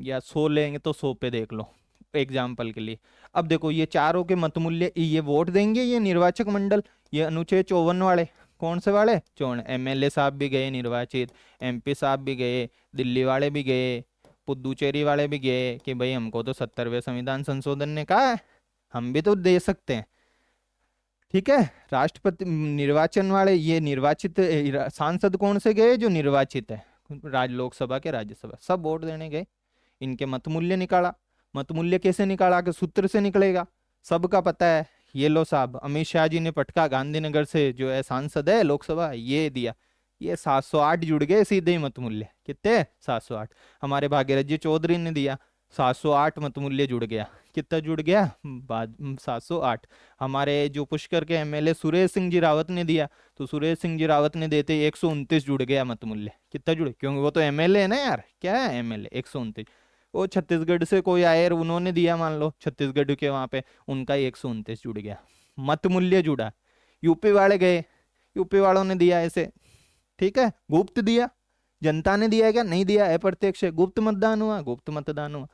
या 100 लेंगे तो 100 पे देख लो एग्जाम्पल के लिए। अब देखो ये चारों के मत मूल्य, ये वोट देंगे ये निर्वाचक मंडल, ये अनुच्छेद 54 वाले। कौन से वाले? 54। एमएलए साहब भी गए निर्वाचित, एमपी साहब भी गए, दिल्ली वाले भी गए, पुदुचेरी वाले भी गए कि भाई हमको तो 70वें संविधान संशोधन ने कहा है, हम भी तो दे सकते हैं। ठीक है, राष्ट्रपति निर्वाचन वाले, ये निर्वाचित सांसद कौन से गए? जो निर्वाचित है, लोकसभा के, राज्यसभा, सब वोट देने गए। इनके मत मूल्य निकाला। मत मूल्य कैसे निकाला? कि सूत्र से निकलेगा, सबका पता है। ये लो साहब, अमित शाह जी ने पटका, गांधीनगर से जो है सांसद है लोकसभा, ये दिया, ये 708 जुड़ गए सीधे ही मत मूल्य। कितने? 708। हमारे भागीरथ जी चौधरी ने दिया, 708 मत मूल्य जुड़ गया। कितना जुड़ गया? 708। हमारे जो पुष्कर के एमएलए सुरेश सिंह जी रावत ने दिया, तो सुरेश सिंह जी रावत ने देते 129 जुड़ गया मत मूल्य। कितना जुड़े? क्योंकि वो तो एमएलए है ना यार, क्या है एमएलए, 129। वो छत्तीसगढ़ से कोई आए और उन्होंने दिया, मान लो छत्तीसगढ़ के वहां पे, उनका 129 जुड़ गया, मत मूल्य जुड़ा। यूपी वाले गए, यूपी वालों ने दिया ऐसे। ठीक है, गुप्त दिया, जनता ने दिया है क्या? नहीं दिया, अप्रत्यक्ष गुप्त मतदान हुआ, गुप्त मतदान हुआ।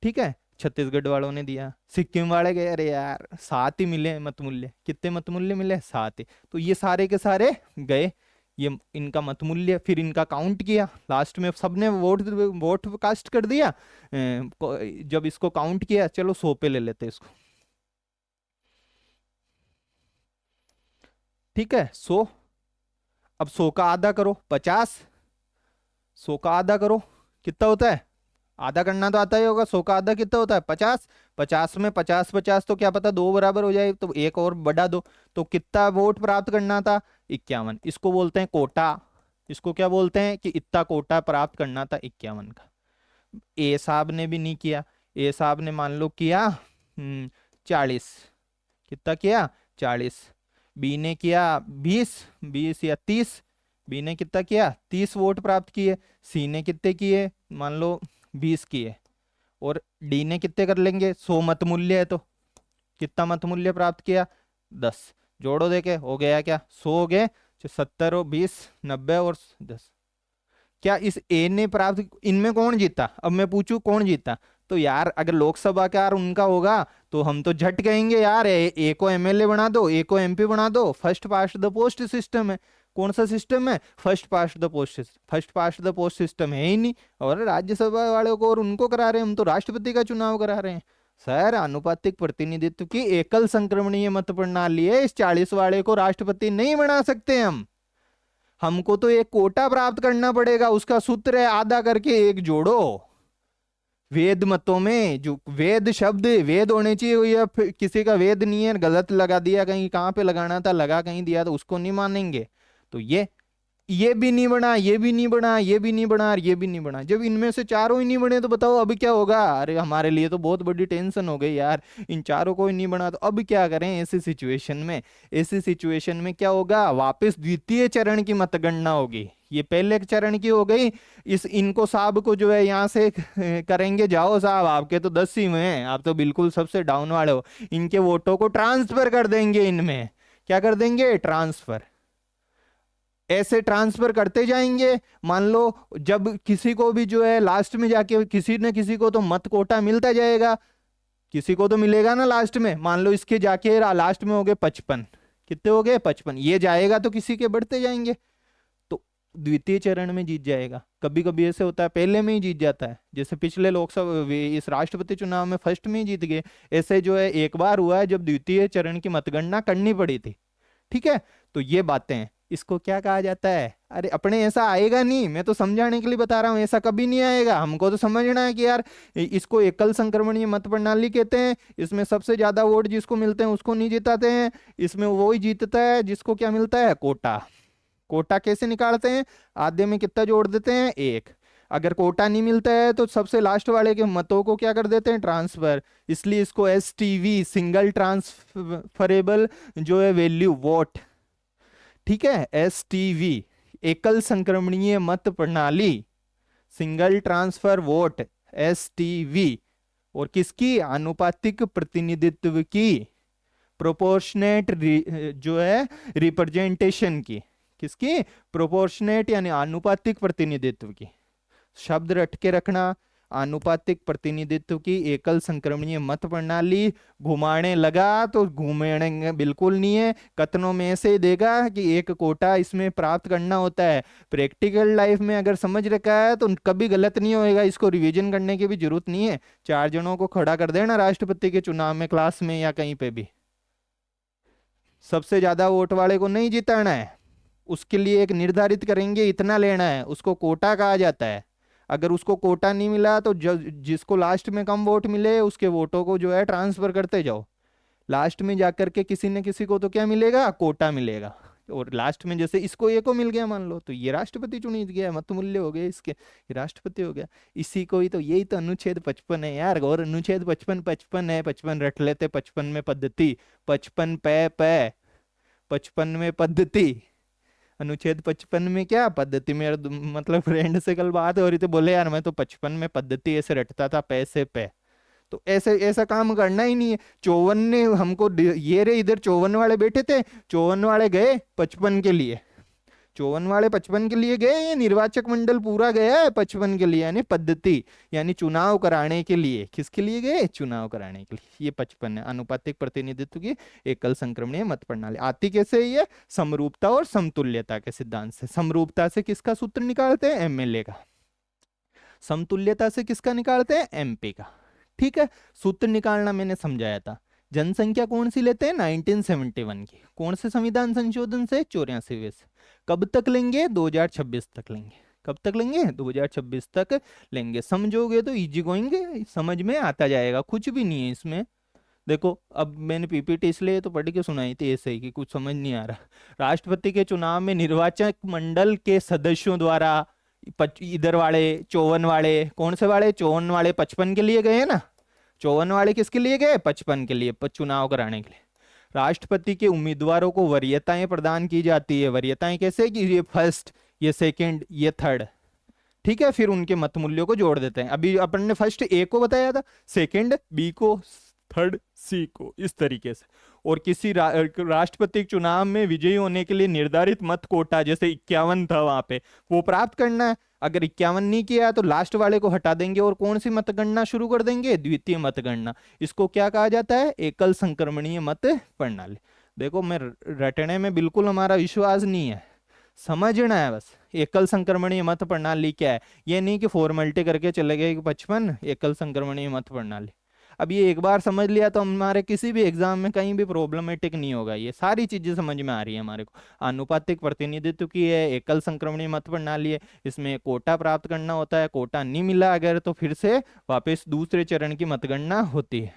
ठीक है, छत्तीसगढ़ वालों ने दिया। सिक्किम वाले गए, अरे यार 7 ही मिले मत मूल्य। कितने मत मूल्य मिले? 7 ही। तो ये सारे के सारे गए, ये इनका मत मूल्य। फिर इनका काउंट किया, लास्ट में सबने वोट वोट कास्ट कर दिया। जब इसको काउंट किया, चलो 100 पे ले लेते इसको। ठीक है, 100। अब 100 का आधा करो, 50। 100 का आधा करो, कितना होता है? आधा करना तो आता ही होगा। 100 का आधा कितना होता है? 50। 50 में 50 50 तो क्या पता दो बराबर हो जाए, तो एक और बढ़ा दो। तो कितना वोट प्राप्त करना था? 51। इसको बोलते हैं कोटा। इसको क्या बोलते हैं? कि इतना कोटा प्राप्त करना था 51 का। ए साहब ने भी नहीं किया, ए साहब ने मान लो किया 40। कितना किया? 40। बी ने किया 20, 20 या 30। बी ने कितना किया? 30 वोट प्राप्त किए। सी ने कितने किए? मान लो 20 किए। और डी ने कितने कर लेंगे? 100 मत मूल्य है तो कितना मत मूल्य प्राप्त किया? 10। जोड़ो, देखे हो गया क्या? 100 हो गए, 70 और 20 90 और 10। क्या इस ए ने प्राप्त, इनमें कौन जीता? अब मैं पूछूं कौन जीता, तो यार अगर लोकसभा का यार उनका होगा तो हम तो झट कहेंगे यार ए को एमएलए बना दो, ए को एमपी बना दो। First past the post system है। कौन सा सिस्टम है? First past the post. First past the post system है ही नहीं, और राज्यसभा वालों को और उनको करा रहे हैं, हम तो राष्ट्रपति का चुनाव करा रहे हैं। सर, आनुपातिक प्रतिनिधित्व की एकल संक्रमणीय मत प्रणाली है, इस 40 वाले को राष्ट्रपति नहीं बना सकते हम। हमको तो एक कोटा प्राप्त करना पड़ेगा, उसका सूत्र है आधा करके एक जोड़ो। वेद मतों में जो वेद शब्द, वेद होने चाहिए, या फिर किसी का वेद नहीं है, गलत लगा दिया, कहीं कहाँ पे लगाना था लगा कहीं दिया, तो उसको नहीं मानेंगे। तो ये ये भी नहीं बना, ये भी नहीं बना, ये भी नहीं बना और ये भी नहीं बना। जब इनमें से चारों ही नहीं बने तो बताओ अब क्या होगा? अरे हमारे लिए तो बहुत बड़ी टेंशन हो गई यार, इन चारों को ही नहीं बना तो अब क्या करें ऐसी सिचुएशन में? ऐसी सिचुएशन में क्या होगा, वापस द्वितीय चरण की मतगणना होगी। ये पहले चरण की हो गई, इस इनको साहब को जो है यहाँ से करेंगे, जाओ साहब आपके तो 10 ही हुए हैं, आप तो बिल्कुल सबसे डाउन वाले हो। इनके वोटों को ट्रांसफर कर देंगे, इनमें क्या कर देंगे, ट्रांसफर। ऐसे ट्रांसफर करते जाएंगे। मान लो जब किसी को भी जो है लास्ट में जाके किसी न किसी को तो मत कोटा मिलता जाएगा, किसी को तो मिलेगा ना लास्ट में। मान लो इसके जाके लास्ट में हो गए 55, कितने हो गए 55, ये जाएगा तो किसी के बढ़ते जाएंगे, तो द्वितीय चरण में जीत जाएगा। कभी कभी ऐसे होता है पहले में ही जीत जाता है, जैसे पिछले लोकसभा इस राष्ट्रपति चुनाव में फर्स्ट में ही जीत गए। ऐसे जो है एक बार हुआ है जब द्वितीय चरण की मतगणना करनी पड़ी थी। ठीक है, तो ये बातें हैं, इसको क्या कहा जाता है? अरे अपने ऐसा आएगा नहीं, मैं तो समझाने के लिए बता रहा हूँ, ऐसा कभी नहीं आएगा। हमको तो समझना है कि यार इसको एकल संक्रमणीय मत प्रणाली कहते हैं, इसमें सबसे ज्यादा वोट जिसको मिलते हैं उसको नहीं जिताते हैं, इसमें वो ही जीतता है जिसको क्या मिलता है, कोटा। कोटा कैसे निकालते हैं, आधे में कितना जोड़ देते हैं, एक। अगर कोटा नहीं मिलता है तो सबसे लास्ट वाले के मतों को क्या कर देते हैं, ट्रांसफर। इसलिए इसको STV, सिंगल ट्रांसफरेबल जो है वैल्यू वोट, ठीक है, STV, एकल संक्रमणीय मत प्रणाली, सिंगल ट्रांसफर वोट, STV। और किसकी, आनुपातिक प्रतिनिधित्व की, प्रोपोर्शनेट जो है रिप्रेजेंटेशन की, किसकी, प्रोपोर्शनेट यानी आनुपातिक प्रतिनिधित्व की। शब्द रट के रखना, आनुपातिक प्रतिनिधित्व की एकल संक्रमणीय मत प्रणाली। घुमाने लगा तो घूमेंगे बिल्कुल नहीं है, कथनों में ऐसे ही देगा कि एक कोटा इसमें प्राप्त करना होता है। प्रैक्टिकल लाइफ में अगर समझ रखा है तो कभी गलत नहीं होएगा, इसको रिवीजन करने की भी जरूरत नहीं है। 4 जनों को खड़ा कर देना राष्ट्रपति के चुनाव में, क्लास में या कहीं पे भी, सबसे ज्यादा वोट वाले को नहीं जिताना है, उसके लिए एक निर्धारित करेंगे इतना लेना है, उसको कोटा कहा जाता है। अगर उसको कोटा नहीं मिला तो जिसको लास्ट में कम वोट मिले उसके वोटों को जो है ट्रांसफर करते जाओ। लास्ट में जाकर के किसी न किसी को तो क्या मिलेगा, कोटा मिलेगा। और लास्ट में जैसे इसको ये को मिल गया मान लो, तो ये राष्ट्रपति चुनी गया, मत मूल्य हो गए इसके, ये राष्ट्रपति हो गया। इसी को ही तो, यही तो अनुच्छेद 55 है यार। और अनुच्छेद 55 55 है, 55 रट लेते, 55 में पद्धति, 55 पे 55 में पद्धति, अनुच्छेद 55 में क्या पद्धति। मेरा मतलब फ्रेंड से कल बात हो रही थी, बोले यार मैं तो 55 में पद्धति ऐसे रटता था, पैसे पे। तो ऐसे ऐसा काम करना ही नहीं है। 54 ने हमको ये रे, इधर 54 वाले बैठे थे, 54 वाले गए 55 के लिए, 54 वाले 55 के लिए गए, ये निर्वाचक मंडल पूरा गया है 55 के लिए, यानी पद्धति, यानी चुनाव कराने के लिए। किसके लिए गए, चुनाव कराने के लिए। ये 55 है, अनुपातिक प्रतिनिधित्व की एकल संक्रमणीय मत प्रणाली। आती कैसे, ये समरूपता और समतुल्यता के सिद्धांत से। समरूपता से किसका सूत्र निकालते हैं, MLA का। समतुल्यता से किसका निकालते हैं, MP का। ठीक है, सूत्र निकालना मैंने समझाया था। जनसंख्या कौन सी लेते हैं, 1971 की। कौन से संविधान संशोधन से, 84वें से। कब तक लेंगे, 2026 तक लेंगे। कब तक लेंगे, 2026 तक लेंगे। समझोगे तो इजी गोइंग, समझ में आता जाएगा, कुछ भी नहीं है इसमें। देखो अब मैंने PPT इसलिए तो पढ़ के सुनाई थी ऐसे ही कि कुछ समझ नहीं आ रहा। राष्ट्रपति के चुनाव में निर्वाचक मंडल के सदस्यों द्वारा इधर वाले 54 वाले, कौन से वाले, 54 वाले 55 के लिए गए ना, 54 वाले किसके लिए गए, 55 के लिए, चुनाव कराने के लिए। राष्ट्रपति के उम्मीदवारों को वरीयताएं प्रदान की जाती है। वरीयताएं कैसे, कि ये फर्स्ट, ये सेकंड, ये थर्ड, ठीक है। फिर उनके मत मूल्यों को जोड़ देते हैं। अभी अपन ने फर्स्ट A को बताया था, सेकंड B को, थर्ड C को, इस तरीके से। और किसी राष्ट्रपति चुनाव में विजयी होने के लिए निर्धारित मत कोटा, जैसे 51 था वहां पे, वो प्राप्त करना है। अगर 51 नहीं किया तो लास्ट वाले को हटा देंगे और कौन सी मतगणना शुरू कर देंगे, द्वितीय मतगणना। इसको क्या कहा जाता है, एकल संक्रमणीय मत प्रणाली। देखो मैं रटने में बिल्कुल हमारा विश्वास नहीं है, समझना है बस। एकल संक्रमणीय मत प्रणाली क्या है, ये नहीं कि फॉर्मेलिटी करके चले गए कि 55 एकल संक्रमणीय मत प्रणाली। अब ये एक बार समझ लिया तो हमारे किसी भी एग्जाम में कहीं भी प्रॉब्लमेटिक नहीं होगा। ये सारी चीजें समझ में आ रही है हमारे को। आनुपातिक प्रतिनिधित्व की है, एकल संक्रमणीय मत प्रणाली है, इसमें कोटा प्राप्त करना होता है। कोटा नहीं मिला अगर तो फिर से वापस दूसरे चरण की मतगणना होती है।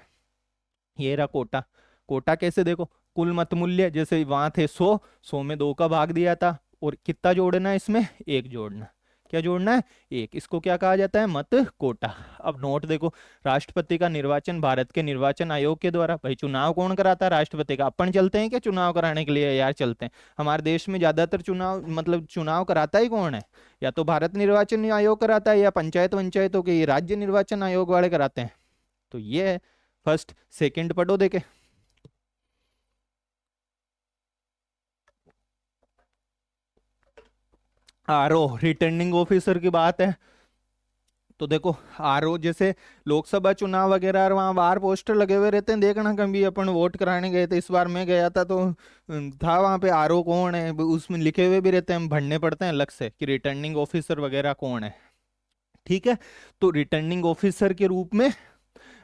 ये रहा कोटा। कोटा कैसे, देखो कुल मत मूल्य, जैसे वहां थे 100 में 2 का भाग दिया था, और कितना जोड़ना है इसमें, एक जोड़ना। क्या जोड़ना है, एक। इसको क्या कहा जाता है, मत कोटा। अब नोट देखो, राष्ट्रपति का निर्वाचन भारत के निर्वाचन आयोग के द्वारा। भाई चुनाव कौन कराता है, राष्ट्रपति का। अपन चलते हैं क्या चुनाव कराने के लिए, यार चलते हैं। हमारे देश में ज्यादातर चुनाव मतलब चुनाव कराता ही कौन है, या तो भारत निर्वाचन आयोग कराता है, या पंचायत पंचायतों के ये राज्य निर्वाचन आयोग वाले कराते हैं। तो ये है फर्स्ट। सेकंड पढ़ो देखे, आरओ रिटर्निंग ऑफिसर की बात है। तो देखो आरओ जैसे लोकसभा चुनाव वगैरह, और वहाँ बाहर पोस्टर लगे हुए रहते हैं, देखना कभी अपन वोट कराने गए थे, इस बार मैं गया था तो था वहाँ पे आरओ कौन है उसमें लिखे हुए भी रहते हैं, हम भरने पड़ते हैं अलग से कि रिटर्निंग ऑफिसर वगैरह कौन है। ठीक है, तो रिटर्निंग ऑफिसर के रूप में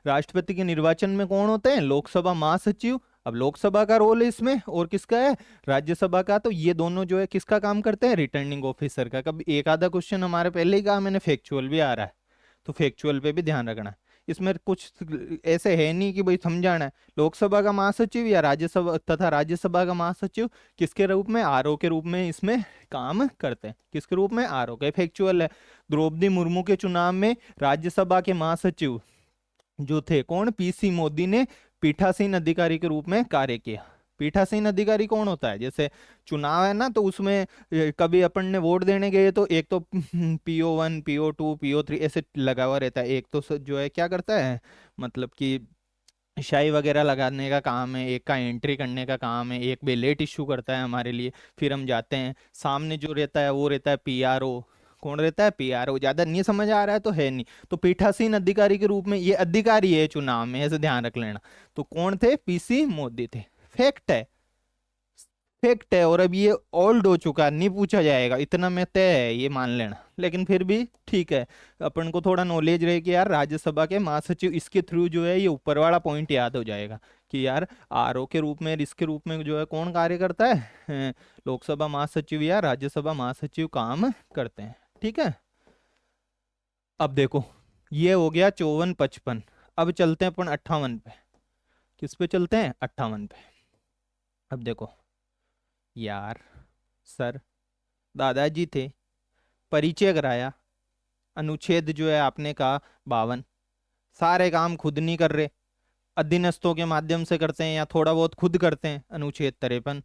राष्ट्रपति के निर्वाचन में कौन होते हैं, लोकसभा महासचिव। अब लोकसभा का रोल है इसमें, और किसका है, राज्यसभा का। तो ये दोनों जो है किसका काम करते हैं, रिटर्निंग ऑफिसर का। कभी एक आधा क्वेश्चन हमारे पहले ही कहा मैंने, फैक्चुअल भी आ रहा है, तो फैक्चुअल पे भी ध्यान रखना। इसमें कुछ ऐसे है नहीं कि भाई समझाना है। लोकसभा का महासचिव या राज्यसभा तथा राज्यसभा का महासचिव किसके रूप में, आरओ के रूप में इसमें काम करते हैं। किसके रूप में, आरओ के। फैक्चुअल है, द्रौपदी मुर्मू के चुनाव में राज्यसभा के महासचिव जो थे कौन, पीसी मोदी ने पीठासीन अधिकारी के रूप में कार्य किया। पीठासीन अधिकारी कौन होता है, जैसे चुनाव है ना, तो उसमें कभी अपन ने वोट देने गए तो एक तो PO1 PO2 PO3 ऐसे लगा हुआ रहता है। एक तो जो है क्या करता है, मतलब कि शाई वगैरह लगाने का काम है, एक का एंट्री करने का काम है, एक बेलेट इशू करता है हमारे लिए, फिर हम जाते हैं। सामने जो रहता है वो रहता है PRO। कौन रहता है, PRO। ज्यादा नहीं समझ आ रहा है तो है नहीं, तो पीठासीन अधिकारी के रूप में ये अधिकारी है चुनाव में, ऐसे ध्यान रख लेना। तो कौन थे, पीसी मोदी थे। फैक्ट है, फैक्ट है। और अब ये ओल्ड हो चुका, नहीं पूछा जाएगा, इतना में तय है, ये मान लेना। लेकिन फिर भी ठीक है, अपन को थोड़ा नॉलेज रहे कि यार राज्यसभा के महासचिव, इसके थ्रू जो है ये ऊपर वाला पॉइंट याद हो जाएगा कि यार आरओ के रूप में, इसके रूप में जो है कौन कार्य करता है, लोकसभा महासचिव या राज्यसभा महासचिव काम करते हैं। ठीक है, अब देखो ये हो गया 54 55। अब चलते हैं अपन 58 पे। किस पे चलते हैं, 58 पे। अब देखो यार, सर दादाजी थे, परिचय कराया, अनुच्छेद जो है आपने कहा 52, सारे काम खुद नहीं कर रहे, अधीनस्थों के माध्यम से करते हैं या थोड़ा बहुत खुद करते हैं। अनुच्छेद 53,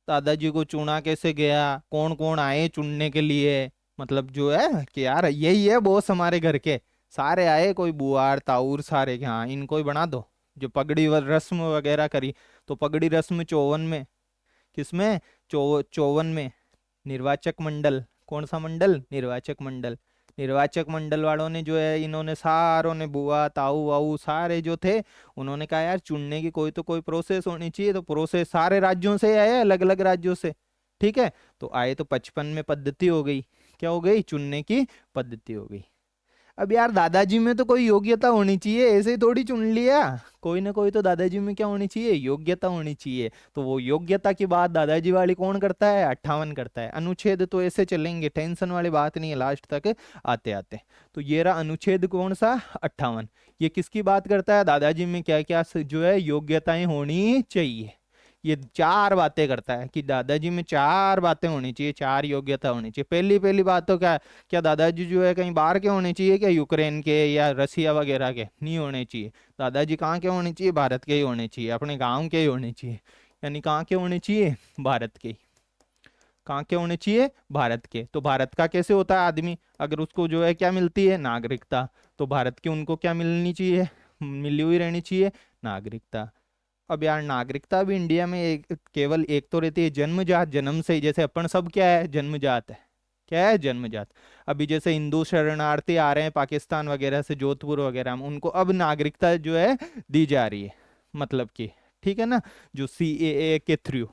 दादाजी को चुना कैसे गया, कौन कौन आए चुनने के लिए, मतलब जो है कि यार यही है बॉस हमारे घर के, सारे आए, कोई बुआर ताऊर सारे के, हाँ इनको ही बना दो। जो पगड़ी रस्म वगैरह करी, तो पगड़ी रस्म 54 में, किसमें, 54 में। निर्वाचक मंडल, कौन सा मंडल, निर्वाचक मंडल। निर्वाचक मंडल वालों ने जो है, इन्होंने सारों ने, बुआ ताऊ वाऊ सारे जो थे, उन्होंने कहा यार चुनने की कोई तो कोई प्रोसेस होनी चाहिए। तो प्रोसेस सारे राज्यों से आए, अलग अलग राज्यों से। ठीक है, तो आए तो 55 में पद्धति हो गई, क्या हो गई, चुनने की पद्धति हो गई। अब यार दादाजी में तो कोई योग्यता होनी चाहिए, ऐसे ही थोड़ी चुन लिया। कोई ना कोई तो दादाजी में क्या होनी चाहिए, योग्यता होनी चाहिए। तो वो योग्यता की बात दादाजी वाली कौन करता है, 58 करता है। अनुच्छेद तो ऐसे चलेंगे, टेंशन वाली बात नहीं है लास्ट तक आते आते। तो ये रहा अनुच्छेद कौन सा, 58। ये किसकी बात करता है, दादाजी में क्या क्या जो है योग्यताएं होनी चाहिए। ये चार बातें करता है कि दादाजी में चार बातें होनी चाहिए, चार योग्यता होनी चाहिए। पहली पहली बात तो क्या है, क्या दादाजी जो है कहीं बाहर के होने चाहिए, क्या यूक्रेन के या रसिया वगैरह के, नहीं होने चाहिए। दादाजी कहाँ के होने चाहिए, भारत के ही होने चाहिए, अपने गाँव के ही होने चाहिए। यानी कहाँ के होने चाहिए, भारत के। कहाँ के होने चाहिए, भारत के। तो भारत का कैसे होता है आदमी, अगर उसको जो है क्या मिलती है, नागरिकता। तो भारत की उनको क्या मिलनी चाहिए, मिली हुई रहनी चाहिए, नागरिकता। अब यार नागरिकता भी इंडिया में केवल एक तो रहती है, जन्मजात, जन्म से ही। जैसे अपन सब क्या है, जन्मजात है, क्या है, जन्मजात। अभी जैसे हिंदू शरणार्थी आ रहे हैं पाकिस्तान वगैरह से, जोधपुर वगैरह में, उनको अब नागरिकता जो है दी जा रही है, मतलब कि ठीक है ना, जो CAA के थ्रू।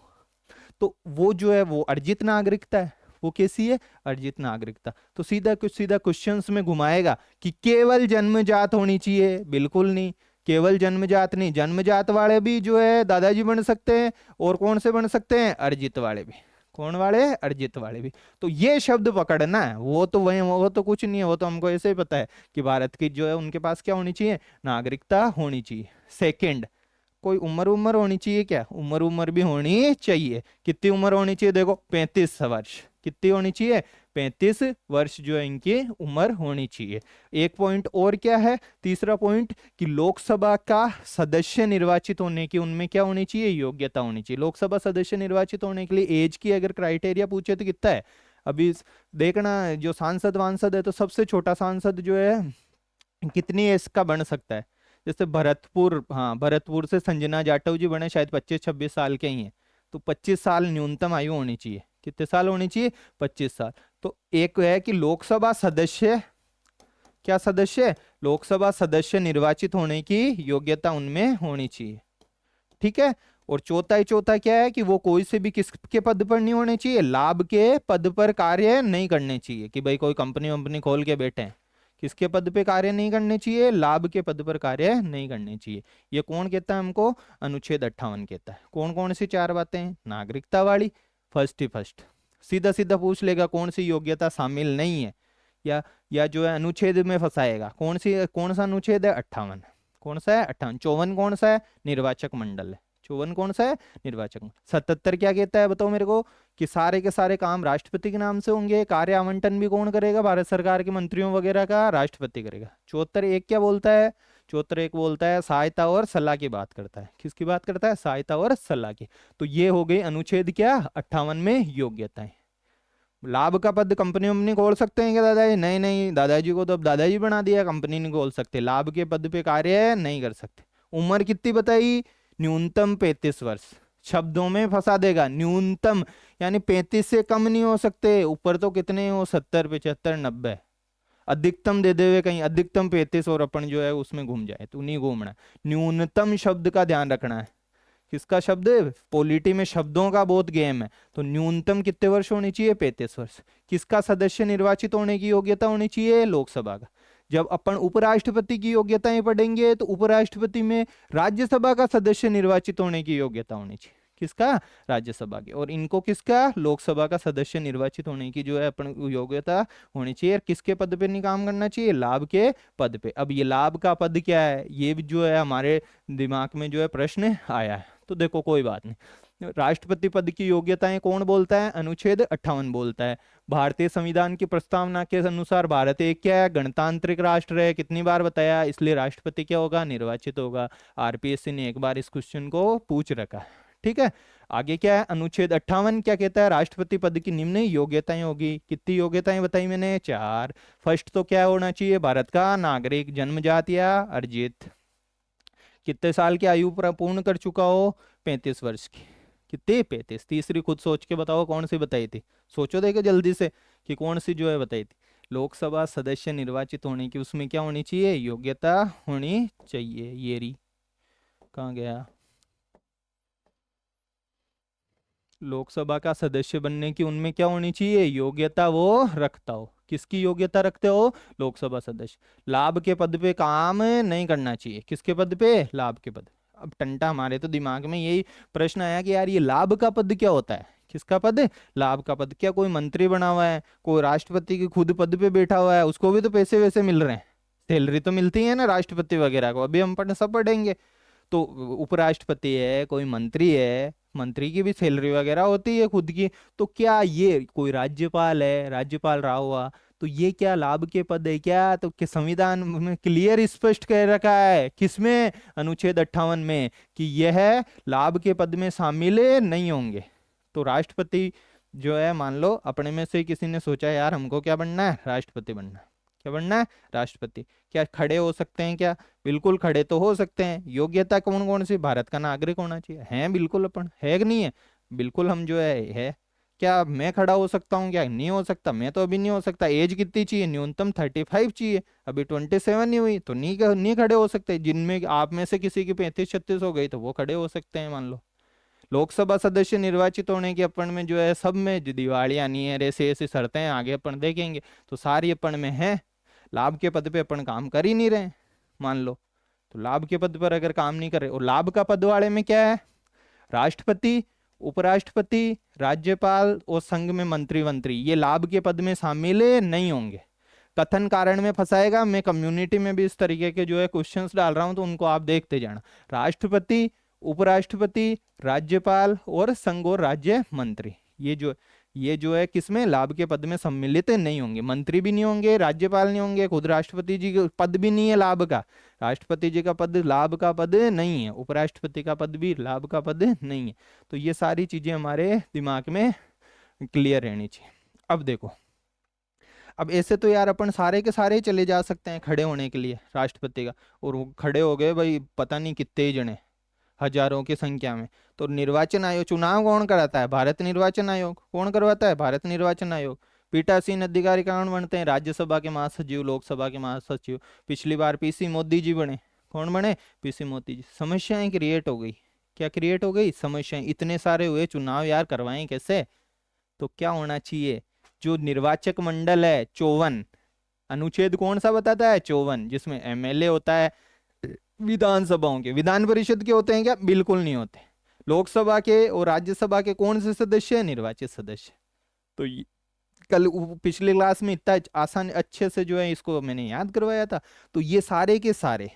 तो वो जो है वो अर्जित नागरिकता है। वो कैसी है, अर्जित नागरिकता। तो सीधा कुछ सीधा क्वेश्चंस में घुमाएगा कि केवल जन्मजात होनी चाहिए, बिल्कुल नहीं। केवल जन्मजात नहीं, जन्मजात वाले भी जो है दादाजी बन सकते हैं, और कौन से बन सकते हैं, अर्जित वाले भी। कौन वाले, अर्जित वाले भी। तो ये शब्द पकड़ना है, वो तो वही, वो तो कुछ नहीं है, वो तो हमको ऐसे ही पता है कि भारत की जो है उनके पास क्या होनी चाहिए, नागरिकता होनी चाहिए। सेकंड, कोई उम्र उम्र होनी चाहिए क्या, उम्र उम्र भी होनी चाहिए। कितनी उम्र होनी चाहिए, देखो 35 वर्ष। कितनी होनी चाहिए? 35 वर्ष जो है इनकी उम्र होनी चाहिए। एक पॉइंट और क्या है, तीसरा पॉइंट, कि लोकसभा का सदस्य निर्वाचित होने की उनमें क्या होनी चाहिए? योग्यता होनी चाहिए। लोकसभा सदस्य निर्वाचित होने के लिए एज की अगर क्राइटेरिया पूछे तो कितना है? अभी देखना, जो सांसद वांसद है तो सबसे छोटा सांसद जो है कितनी एज का बन सकता है? जैसे भरतपुर, हाँ भरतपुर से संजना जाटव जी बने, शायद 25-26 साल के ही हैं। तो 25 साल न्यूनतम आयु होनी चाहिए। कितने साल होनी चाहिए? 25 साल। तो एक है कि लोकसभा सदस्य, क्या सदस्य? लोकसभा सदस्य निर्वाचित होने की योग्यता उनमें होनी चाहिए। ठीक है। और चौथा क्या है कि वो कोई से भी किसके पद पर नहीं होने चाहिए? लाभ के पद पर कार्य नहीं करने चाहिए, कि भाई कोई कंपनी वंपनी खोल के बैठे हैं। किसके पद पे कार्य नहीं करने चाहिए? लाभ के पद पर कार्य नहीं करने चाहिए। ये कौन कहता है हमको? अनुच्छेद 58 कहता है। कौन कौन सी चार बातें हैं? नागरिकता वाली, फर्स्ट ही फर्स्ट, सीधा सीधा पूछ लेगा कौन सी योग्यता शामिल नहीं है, या जो है अनुच्छेद में फंसाएगा। कौन सा अनुच्छेद है? 58। कौन सा है? 58। 54 कौन सा है? निर्वाचक मंडल है। 54 कौन सा है? निर्वाचक मंडल। 77 क्या कहता है बताओ मेरे को? कि सारे के सारे काम राष्ट्रपति के नाम से होंगे, कार्य आवंटन भी कौन करेगा? भारत सरकार के मंत्रियों वगैरह का राष्ट्रपति करेगा। 74 एक क्या बोलता है? 74 एक बोलता है सहायता और सलाह की बात करता है। किसकी बात करता है? सहायता और सलाह की। तो ये हो गई अनुच्छेद क्या? 58 में योग्यताएं। लाभ का पद कंपनी वंपनी खोल सकते हैं क्या दादाजी? नहीं नहीं, दादाजी को तो अब दादाजी बना दिया, कंपनी नहीं खोल सकते। लाभ के पद पे कार्य नहीं कर सकते। उम्र कितनी बताई? न्यूनतम 35 वर्ष। शब्दों में फंसा देगा, न्यूनतम यानी 35 से कम नहीं हो सकते। ऊपर तो कितने हो? 70, 75, 90। अधिकतम दे देवे कहीं, अधिकतम 35 और अपन जो है उसमें घूम जाए तो नहीं घूमना। न्यूनतम शब्द का ध्यान रखना है। किसका शब्द? पॉलिटी में शब्दों का बहुत गेम है। तो न्यूनतम कितने वर्ष होनी चाहिए? 35 वर्ष। किसका सदस्य निर्वाचित होने की योग्यता होनी चाहिए? लोकसभा का। जब अपन उपराष्ट्रपति की योग्यताएं पढ़ेंगे तो उपराष्ट्रपति में राज्यसभा का सदस्य निर्वाचित होने की योग्यता होनी चाहिए। किसका? राज्यसभा की। और इनको किसका? लोकसभा का सदस्य निर्वाचित होने की जो है अपन योग्यता होनी चाहिए। और किसके पद पे नहीं काम करना चाहिए? लाभ के पद पे। अब ये लाभ का पद क्या है, ये भी जो है हमारे दिमाग में जो है प्रश्न आया है। तो देखो कोई बात नहीं, राष्ट्रपति पद की योग्यताएं कौन बोलता है? अनुच्छेद 58 बोलता है। भारतीय संविधान की प्रस्तावना के अनुसार भारत एक क्या है? गणतांत्रिक राष्ट्र है। कितनी बार बताया? इसलिए राष्ट्रपति क्या होगा? निर्वाचित होगा। आरपीएससी ने एक बार इस क्वेश्चन को पूछ रखा है। ठीक है। आगे क्या है? अनुच्छेद 58 क्या कहता है? राष्ट्रपति पद की निम्न योग्यताएं होगी। कितनी योग्यताएं बताई मैंने? 4। फर्स्ट तो क्या होना चाहिए? भारत का नागरिक, जन्मजात या अर्जित। कितने साल की आयु पूर्ण कर चुका हो? 35 वर्ष की। कितनी? 35। तीसरी खुद सोच के बताओ कौन सी बताई थी? सोचो देखे जल्दी से कि कौन सी जो है बताई थी। लोकसभा सदस्य निर्वाचित होने की उसमें क्या होनी चाहिए? योग्यता होनी चाहिए। ये री कहाँ गया? लोकसभा का सदस्य बनने की उनमें क्या होनी चाहिए? योग्यता वो रखता हो। किसकी योग्यता रखते हो? लोकसभा सदस्य। लाभ के पद पे काम नहीं करना चाहिए। किसके पद पे? लाभ के पद। अब टंटा हमारे तो दिमाग में यही प्रश्न आया कि यार ये लाभ का पद क्या होता है? किसका पद? लाभ का पद। क्या कोई मंत्री बना हुआ है, कोई राष्ट्रपति के खुद पद पे बैठा हुआ है, उसको भी तो पैसे वैसे मिल रहे हैं, सैलरी तो मिलती है ना राष्ट्रपति वगैरह को। अभी हम सब पढ़ेंगे। तो उपराष्ट्रपति है, कोई मंत्री है, मंत्री की भी सैलरी वगैरह होती है खुद की। तो क्या ये कोई राज्यपाल है, राज्यपाल रहा हुआ, तो ये क्या लाभ के पद है क्या? तो संविधान में क्लियर स्पष्ट कह रखा है। किसमें? अनुच्छेद 58 में, कि यह लाभ के पद में शामिल नहीं होंगे। तो राष्ट्रपति जो है, मान लो अपने में से किसी ने सोचा यार हमको क्या बनना है? राष्ट्रपति बनना है। क्या बनना है? राष्ट्रपति। क्या खड़े हो सकते हैं क्या? बिल्कुल खड़े तो हो सकते हैं। योग्यता कौन कौन सी? भारत का नागरिक होना चाहिए। हैं बिल्कुल अपन, है कि नहीं है? बिल्कुल हम जो है। क्या मैं खड़ा हो सकता हूँ क्या? नहीं हो सकता। मैं तो अभी नहीं हो सकता। एज कितनी चाहिए? न्यूनतम 35 चाहिए। अभी 27 नहीं हुई तो नहीं खड़े हो सकते। जिनमें आप में से किसी की 35-36 हो गई तो वो खड़े हो सकते हैं, मान लो। लोकसभा सदस्य निर्वाचित होने के अपन में जो है सब में दिवाली आनी है, ऐसे ऐसी शर्तें आगे अपन देखेंगे, तो सारी अपन में है। लाभ के पद पे अपन काम कर ही नहीं रहे, मान लो। तो लाभ के पद पर अगर काम नहीं कर रहे, और लाभ का पद वाले में क्या है? राष्ट्रपति, उपराष्ट्रपति, राज्यपाल और संघ में मंत्री मंत्री, ये लाभ के पद में शामिल नहीं होंगे। कथन कारण में फंसाएगा। मैं कम्युनिटी में भी इस तरीके के जो है क्वेश्चंस डाल रहा हूं, तो उनको आप देखते जाना। राष्ट्रपति, उपराष्ट्रपति, राज्यपाल और संघ और राज्य मंत्री, ये जो ये जो है किसमें, लाभ के पद में सम्मिलित नहीं होंगे। मंत्री भी नहीं होंगे, राज्यपाल नहीं होंगे, खुद राष्ट्रपति जी का पद भी नहीं है लाभ का। राष्ट्रपति जी का पद लाभ का पद नहीं है, उपराष्ट्रपति का पद भी लाभ का पद नहीं है। तो ये सारी चीजें हमारे दिमाग में क्लियर रहनी चाहिए। अब देखो, अब ऐसे तो यार अपन सारे के सारे ही चले जा सकते हैं खड़े होने के लिए राष्ट्रपति का, और वो खड़े हो गए भाई पता नहीं कितने ही जने, हजारों की संख्या में। तो निर्वाचन आयोग, चुनाव कौन कराता है, भारत निर्वाचन आयोग। कौन करवाता है, भारत निर्वाचन आयोग। पीठासीन अधिकारी कौन बनते हैं, राज्यसभा के महासचिव, लोकसभा के महासचिव। पिछली बार पीसी मोदी जी बने। कौन बने, पीसी मोदी जी। समस्याएं क्रिएट हो गई, क्या क्रिएट हो गई, समस्याएं। इतने सारे हुए चुनाव यार, करवाएं कैसे। तो क्या होना चाहिए, जो निर्वाचक मंडल है 54, अनुच्छेद कौन सा बताता है, 54, जिसमें एमएलए होता है विधानसभाओं के। विधान परिषद के होते हैं क्या, बिल्कुल नहीं होते। लोकसभा के और राज्यसभा के कौन से सदस्य हैं, निर्वाचित सदस्य। तो कल पिछले क्लास में इतना आसान अच्छे से जो है इसको मैंने याद करवाया था। तो ये सारे के सारे,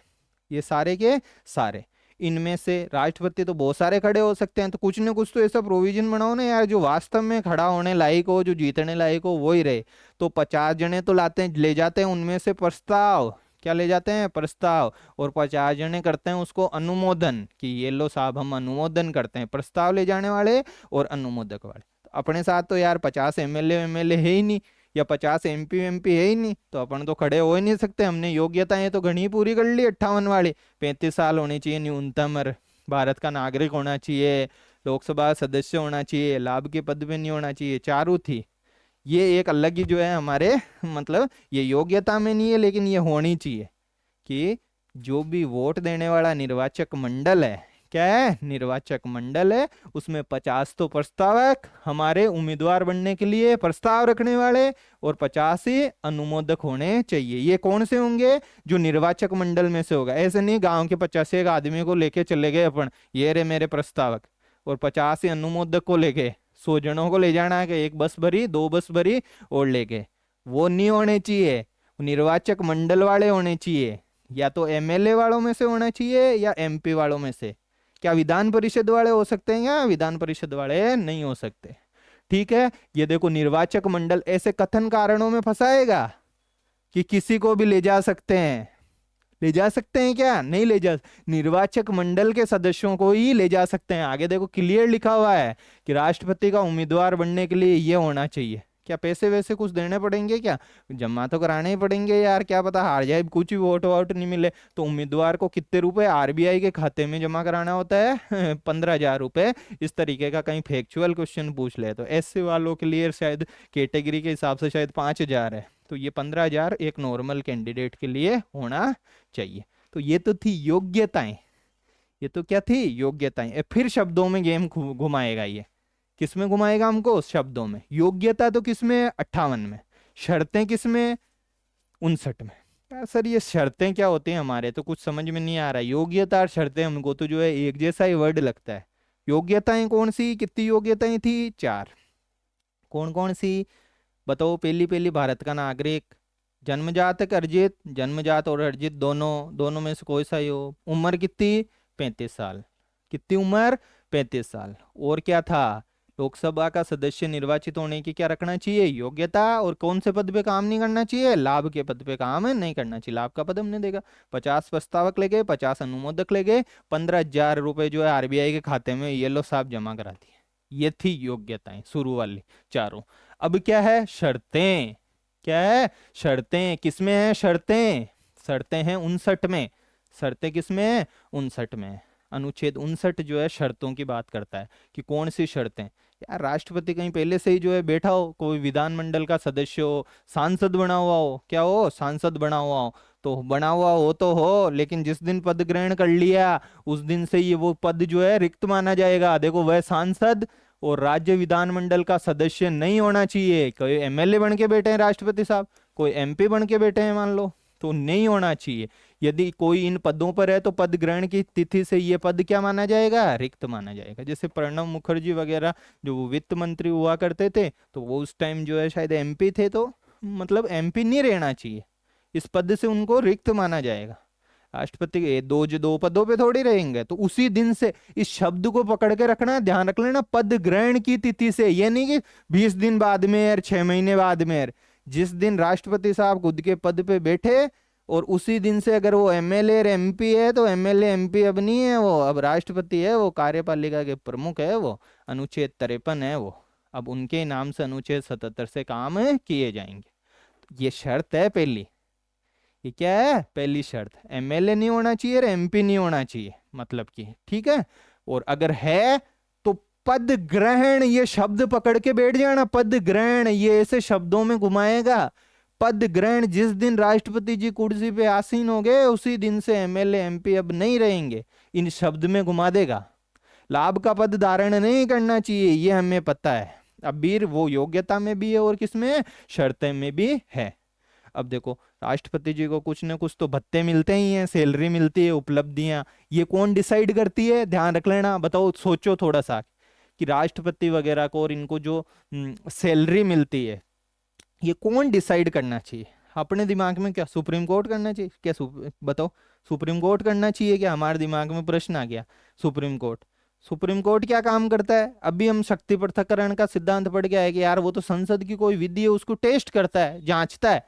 ये सारे के सारे, इनमें से राष्ट्रपति तो बहुत सारे खड़े हो सकते हैं। तो कुछ ना कुछ तो ऐसा प्रोविजन बनाओ ना यार, जो वास्तव में खड़ा होने लायक हो, जो जीतने लायक हो, वो ही रहे। तो 50 जने तो लाते हैं, ले जाते हैं उनमें से प्रस्ताव। क्या ले जाते हैं, प्रस्ताव। और 50 जने करते हैं उसको अनुमोदन, कि ये लो साहब हम अनुमोदन करते हैं, प्रस्ताव ले जाने वाले और अनुमोदक वाले। तो अपने साथ तो यार 50 एमएलए है ही नहीं, या 50 एमपी है ही नहीं, तो अपन तो खड़े हो ही नहीं सकते। हमने योग्यताएं तो घनी पूरी कर ली 58 वाली। 35 साल होनी चाहिए न्यूनतम, भारत का नागरिक होना चाहिए, लोकसभा सदस्य होना चाहिए, लाभ के पद पे नहीं होना चाहिए, चारों थी। ये एक अलग ही जो है हमारे मतलब ये योग्यता में नहीं है, लेकिन ये होनी चाहिए कि जो भी वोट देने वाला निर्वाचक मंडल है, क्या है, निर्वाचक मंडल है, उसमें 50 तो प्रस्तावक, हमारे उम्मीदवार बनने के लिए प्रस्ताव रखने वाले, और 50 ही अनुमोदक होने चाहिए। ये कौन से होंगे, जो निर्वाचक मंडल में से होगा। ऐसे नहीं गांव के 50 एक आदमी को लेके चले गए अपन, ये रे मेरे प्रस्तावक, और 50 ही अनुमोदक को लेके 100 जनों को ले जाना है कि एक बस भरी, 2 बस भरी और लेके। वो नहीं होने चाहिए, निर्वाचक मंडल वाले होने चाहिए। या तो एमएलए वालों में से होना चाहिए या एमपी वालों में से। क्या विधान परिषद वाले हो सकते हैं, या विधान परिषद वाले नहीं हो सकते। ठीक है, ये देखो निर्वाचक मंडल ऐसे कथन कारणों में फंसाएगा कि किसी को भी ले जा सकते हैं। ले जा सकते हैं क्या, नहीं ले जा, निर्वाचक मंडल के सदस्यों को ही ले जा सकते हैं। आगे देखो क्लियर लिखा हुआ है कि राष्ट्रपति का उम्मीदवार बनने के लिए ये होना चाहिए। क्या पैसे वैसे कुछ देने पड़ेंगे, क्या जमा तो कराने ही पड़ेंगे यार, क्या पता हार जाए, कुछ भी वोट वोट नहीं मिले। तो उम्मीदवार को कितने रुपए आरबीआई के खाते में जमा कराना होता है 15,000 रुपए। इस तरीके का कहीं फैक्चुअल क्वेश्चन पूछ ले तो ऐसे वालों के लिए शायद कैटेगरी के हिसाब से शायद 5,000 है। तो ये 15,000 एक नॉर्मल कैंडिडेट के लिए होना चाहिए। तो ये तो थी योग्यताएं, ये तो क्या थी, योग्यताएं। फिर शब्दों में गेम घुमाएगा ये, किसमें घुमाएगा हमको, शब्दों में। योग्यता तो किसमें, 58 में। शर्तें किसमें, 59 में। यार सर ये शर्तें क्या होती हैं, हमारे तो कुछ समझ में नहीं आ रहा है। योग्यता और शर्तें हमको तो जो है एक जैसा ही वर्ड लगता है। योग्यताएं कौन सी, कितनी योग्यताएं थी, 4। कौन कौन सी बताओ। पहली पहली, भारत का नागरिक, जन्मजात है अर्जित, जन्मजात और अर्जित दोनों, दोनों में से कोई सा ही हो। उम्र कितनी, 35 साल। कितनी उम्र, 35 साल। और क्या था, लोकसभा का सदस्य निर्वाचित होने की क्या रखना चाहिए, योग्यता। और कौन से पद पे काम नहीं करना चाहिए, लाभ के पद पे काम नहीं करना चाहिए। लाभ का पद हमने देखा, 50 प्रस्तावक ले गए, 50 अनुमोदक ले गए, 15,000 रुपए जो है आरबीआई के खाते में ये लो साहब जमा करा दिए। ये थी योग्यताएं शुरू वाली चारों। अब क्या है, शर्तें। क्या है, शर्तें। किसमें है शर्तें, शर्तें हैं 59 में। शर्तें किसमें है, 59 में। अनुच्छेद 59 जो है शर्तों की बात करता है कि कौन सी शर्तें। यार राष्ट्रपति कहीं पहले से ही जो है बैठा हो, कोई विधानमंडल का सदस्य हो, सांसद बना हुआ हो, क्या हो, सांसद बना हुआ हो, तो बना हुआ हो तो हो, लेकिन जिस दिन पद ग्रहण कर लिया उस दिन से ये वो पद जो है रिक्त माना जाएगा। देखो वह सांसद और राज्य विधानमंडल का सदस्य नहीं होना चाहिए। कोई एमएलए बन के बैठे हैं राष्ट्रपति साहब, कोई एमपी बन के बैठे हैं मान लो, तो नहीं होना चाहिए। यदि कोई इन पदों पर है तो पद ग्रहण की तिथि से ये पद क्या माना जाएगा, रिक्त माना जाएगा। जैसे प्रणब मुखर्जी वगैरह जो वित्त मंत्री हुआ करते थे, तो वो उस टाइम जो है शायद एमपी थे, तो मतलब एमपी नहीं रहना चाहिए, इस पद से उनको रिक्त माना जाएगा। राष्ट्रपति के दो जो दो पदों पे थोड़ी रहेंगे। तो उसी दिन से इस शब्द को पकड़ के रखना, ध्यान रख लेना, पद ग्रहण की तिथि से। ये नहीं कि 20 दिन बाद में यार, 6 महीने बाद में यार, जिस दिन राष्ट्रपति साहब खुद के पद पे बैठे और उसी दिन से अगर वो एमएलए और एमपी है तो एमएलए एमपी अब नहीं है, वो अब राष्ट्रपति है, वो कार्यपालिका के प्रमुख है, वो अनुच्छेद 53 है वो, अब उनके नाम से अनुच्छेद 77 से काम किए जाएंगे। ये शर्त है पहली। ये क्या है पहली शर्त, एमएलए नहीं होना चाहिए और एमपी नहीं होना चाहिए, मतलब कि ठीक है। और अगर है तो पद ग्रहण, ये शब्द पकड़ के बैठ जाना, पद ग्रहण, ये ऐसे शब्दों में घुमाएगा। पद ग्रहण, जिस दिन राष्ट्रपति जी कुर्सी पे आसीन हो गए उसी दिन से एमएलए एमपी अब नहीं रहेंगे, इन शब्द में घुमा देगा। लाभ का पद धारण नहीं करना चाहिए, ये हमें पता है। अब बीर वो योग्यता में भी है और किसमें, शर्तें में भी है। अब देखो राष्ट्रपति जी को कुछ न कुछ तो भत्ते मिलते ही हैं, सैलरी मिलती है, उपलब्धियां, ये कौन डिसाइड करती है, ध्यान रख लेना। बताओ, सोचो थोड़ा सा कि राष्ट्रपति वगैरह को और इनको जो सैलरी मिलती है, ये कौन डिसाइड करना चाहिए अपने दिमाग में? क्या सुप्रीम कोर्ट करना चाहिए क्या? बताओ, सुप्रीम कोर्ट करना चाहिए क्या? हमारे दिमाग में प्रश्न आ गया, सुप्रीम कोर्ट। सुप्रीम कोर्ट क्या काम करता है? अभी हम शक्ति पृथक्करण का सिद्धांत पढ़ के आए कि यार वो तो संसद की कोई विधि है, उसको टेस्ट करता है, जांचता है।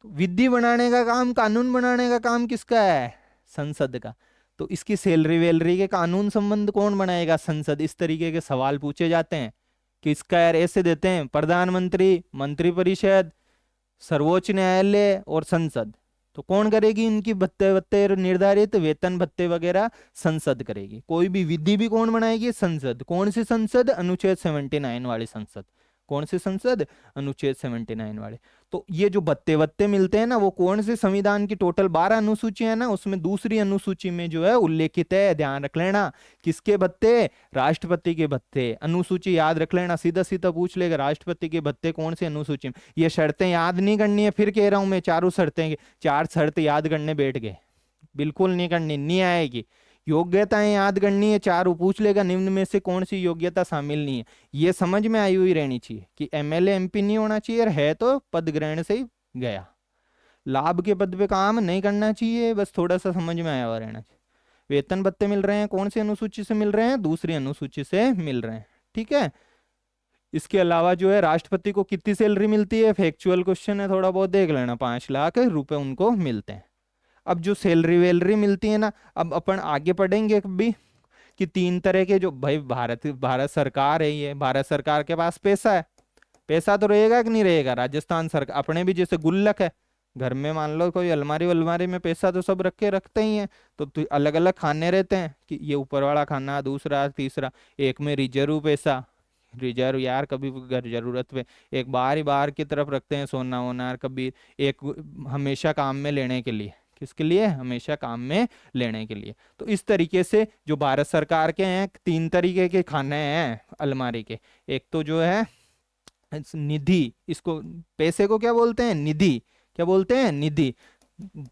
तो विधि बनाने का काम, कानून बनाने का काम किसका है? संसद का। तो इसकी सैलरी वैलरी के कानून संबंध कौन बनाएगा? संसद। इस तरीके के सवाल पूछे जाते हैं कि इसका यार ऐसे देते हैं, प्रधानमंत्री, मंत्रिपरिषद, सर्वोच्च न्यायालय और संसद। तो कौन करेगी इनकी भत्ते भत्ते निर्धारित, वेतन भत्ते वगैरह? संसद करेगी। कोई भी विधि भी कौन बनाएगी? संसद। कौन सी संसद? अनुच्छेद 79 वाली संसद। कौन सी संसद? अनुच्छेद 79 वाले। तो ये जो भत्ते वत्ते मिलते हैं ना, वो कौन से संविधान की टोटल 12 अनुसूचियां है ना, उसमें दूसरी अनुसूची में जो है उल्लेखित है, ध्यान रख लेना। किसके भत्ते? राष्ट्रपति के भत्ते। अनुसूची याद रख लेना, सीधा सीधा पूछ लेगा राष्ट्रपति के भत्ते कौन सी अनुसूची में। ये शर्तें याद नहीं करनी है, फिर कह रहा हूं मैं, चारों शर्तें, 4 शर्त याद करने बैठ गए, बिल्कुल नहीं करनी, नहीं आएगी। योग्यताएं याद करनी है, 4 पूछ लेगा, निम्न में से कौन सी योग्यता शामिल नहीं है। ये समझ में आई हुई रहनी चाहिए कि एमएलए एमपी नहीं होना चाहिए, और है तो पद ग्रहण से ही गया। लाभ के पद पे काम नहीं करना चाहिए, बस थोड़ा सा समझ में आया हुआ रहना चाहिए। वेतन भत्ते मिल रहे हैं, कौन सी अनुसूची से मिल रहे हैं? दूसरी अनुसूची से मिल रहे हैं, ठीक है। इसके अलावा जो है राष्ट्रपति को कितनी सैलरी मिलती है? फैक्चुअल क्वेश्चन है, थोड़ा बहुत देख लेना, 5 लाख रुपए उनको मिलते हैं। अब जो सैलरी वैलरी मिलती है ना, अब अपन आगे पढ़ेंगे कभी कि 3 तरह के, जो भाई भारत सरकार है, ये भारत सरकार के पास पैसा है, पैसा तो रहेगा कि नहीं रहेगा? राजस्थान सरकार अपने भी जैसे गुल्लक है, घर में मान लो कोई अलमारी वलमारी में पैसा तो सब रखते ही हैं, तो अलग अलग खाने रहते हैं कि ये ऊपर वाला खाना, दूसरा, तीसरा। एक में रिजर्व पैसा, रिजर्व यार कभी घर जरूरत पे, एक बाहर ही बाहर की तरफ रखते हैं सोना वोना, कभी एक हमेशा काम में लेने के लिए। किसके लिए? हमेशा काम में लेने के लिए। तो इस तरीके से जो भारत सरकार के हैं, 3 तरीके के खाने हैं अलमारी के। एक तो जो है निधि, इसको पैसे को क्या बोलते हैं? निधि। क्या बोलते हैं? निधि।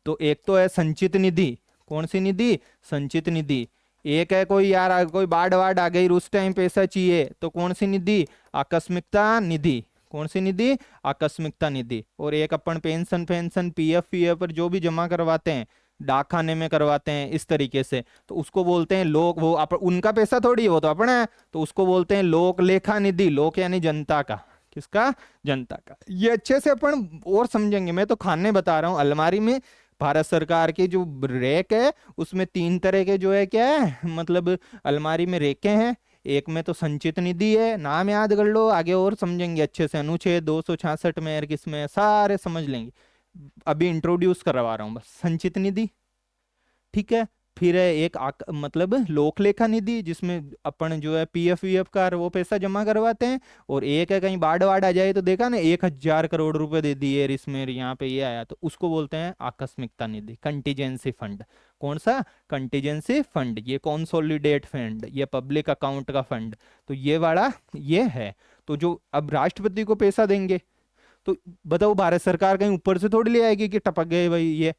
तो एक तो है संचित निधि। कौन सी निधि? संचित निधि। एक है कोई यार कोई बाढ़ वाढ़ आ गई, उस टाइम पैसा चाहिए, तो कौन सी निधि? आकस्मिकता निधि। कौन सी निधि? आकस्मिकता निधि। और एक अपन पेंशन पेंशन पीएफ पीएफ पर जो भी जमा करवाते हैं, डाकखाने में करवाते हैं, इस तरीके से, तो उसको बोलते हैं लोक, वो उनका पैसा थोड़ी है, वो तो अपना है, तो उसको बोलते हैं लोक लेखा निधि। लोक यानी जनता का। किसका? जनता का। ये अच्छे से अपन और समझेंगे, मैं तो खाने बता रहा हूँ। अलमारी में भारत सरकार की जो रैक है, उसमें 3 तरह के जो है, क्या है मतलब, अलमारी में रेके हैं। एक में तो संचित निधि है, नाम याद कर लो, आगे और समझेंगे अच्छे से। अनुच्छेद 266 में और किसमें, सारे समझ लेंगे, अभी इंट्रोड्यूस करवा रहा हूं बस। संचित निधि, ठीक है। फिर है एक मतलब लोक लेखा निधि, जिसमें अपन जो है पीएफ वीएफ का वो पैसा जमा करवाते हैं। और एक है कहीं बाढ़ वाढ़ आ जाए तो देखा ना, 1000 करोड़ रुपए दे दिए इसमें, यहाँ पे ये आया, तो उसको बोलते हैं आकस्मिकता निधि, कंटीजेंसी फंड। कौन सा? Contingency fund. ये कॉन्सोलिडेट फंड, ये पब्लिक अकाउंट का फंड, तो ये वाला ये है। तो जो अब राष्ट्रपति को पैसा देंगे, तो बताओ भारत सरकार कहीं ऊपर से थोड़ी ले आएगी कि टपक गए भाई, ये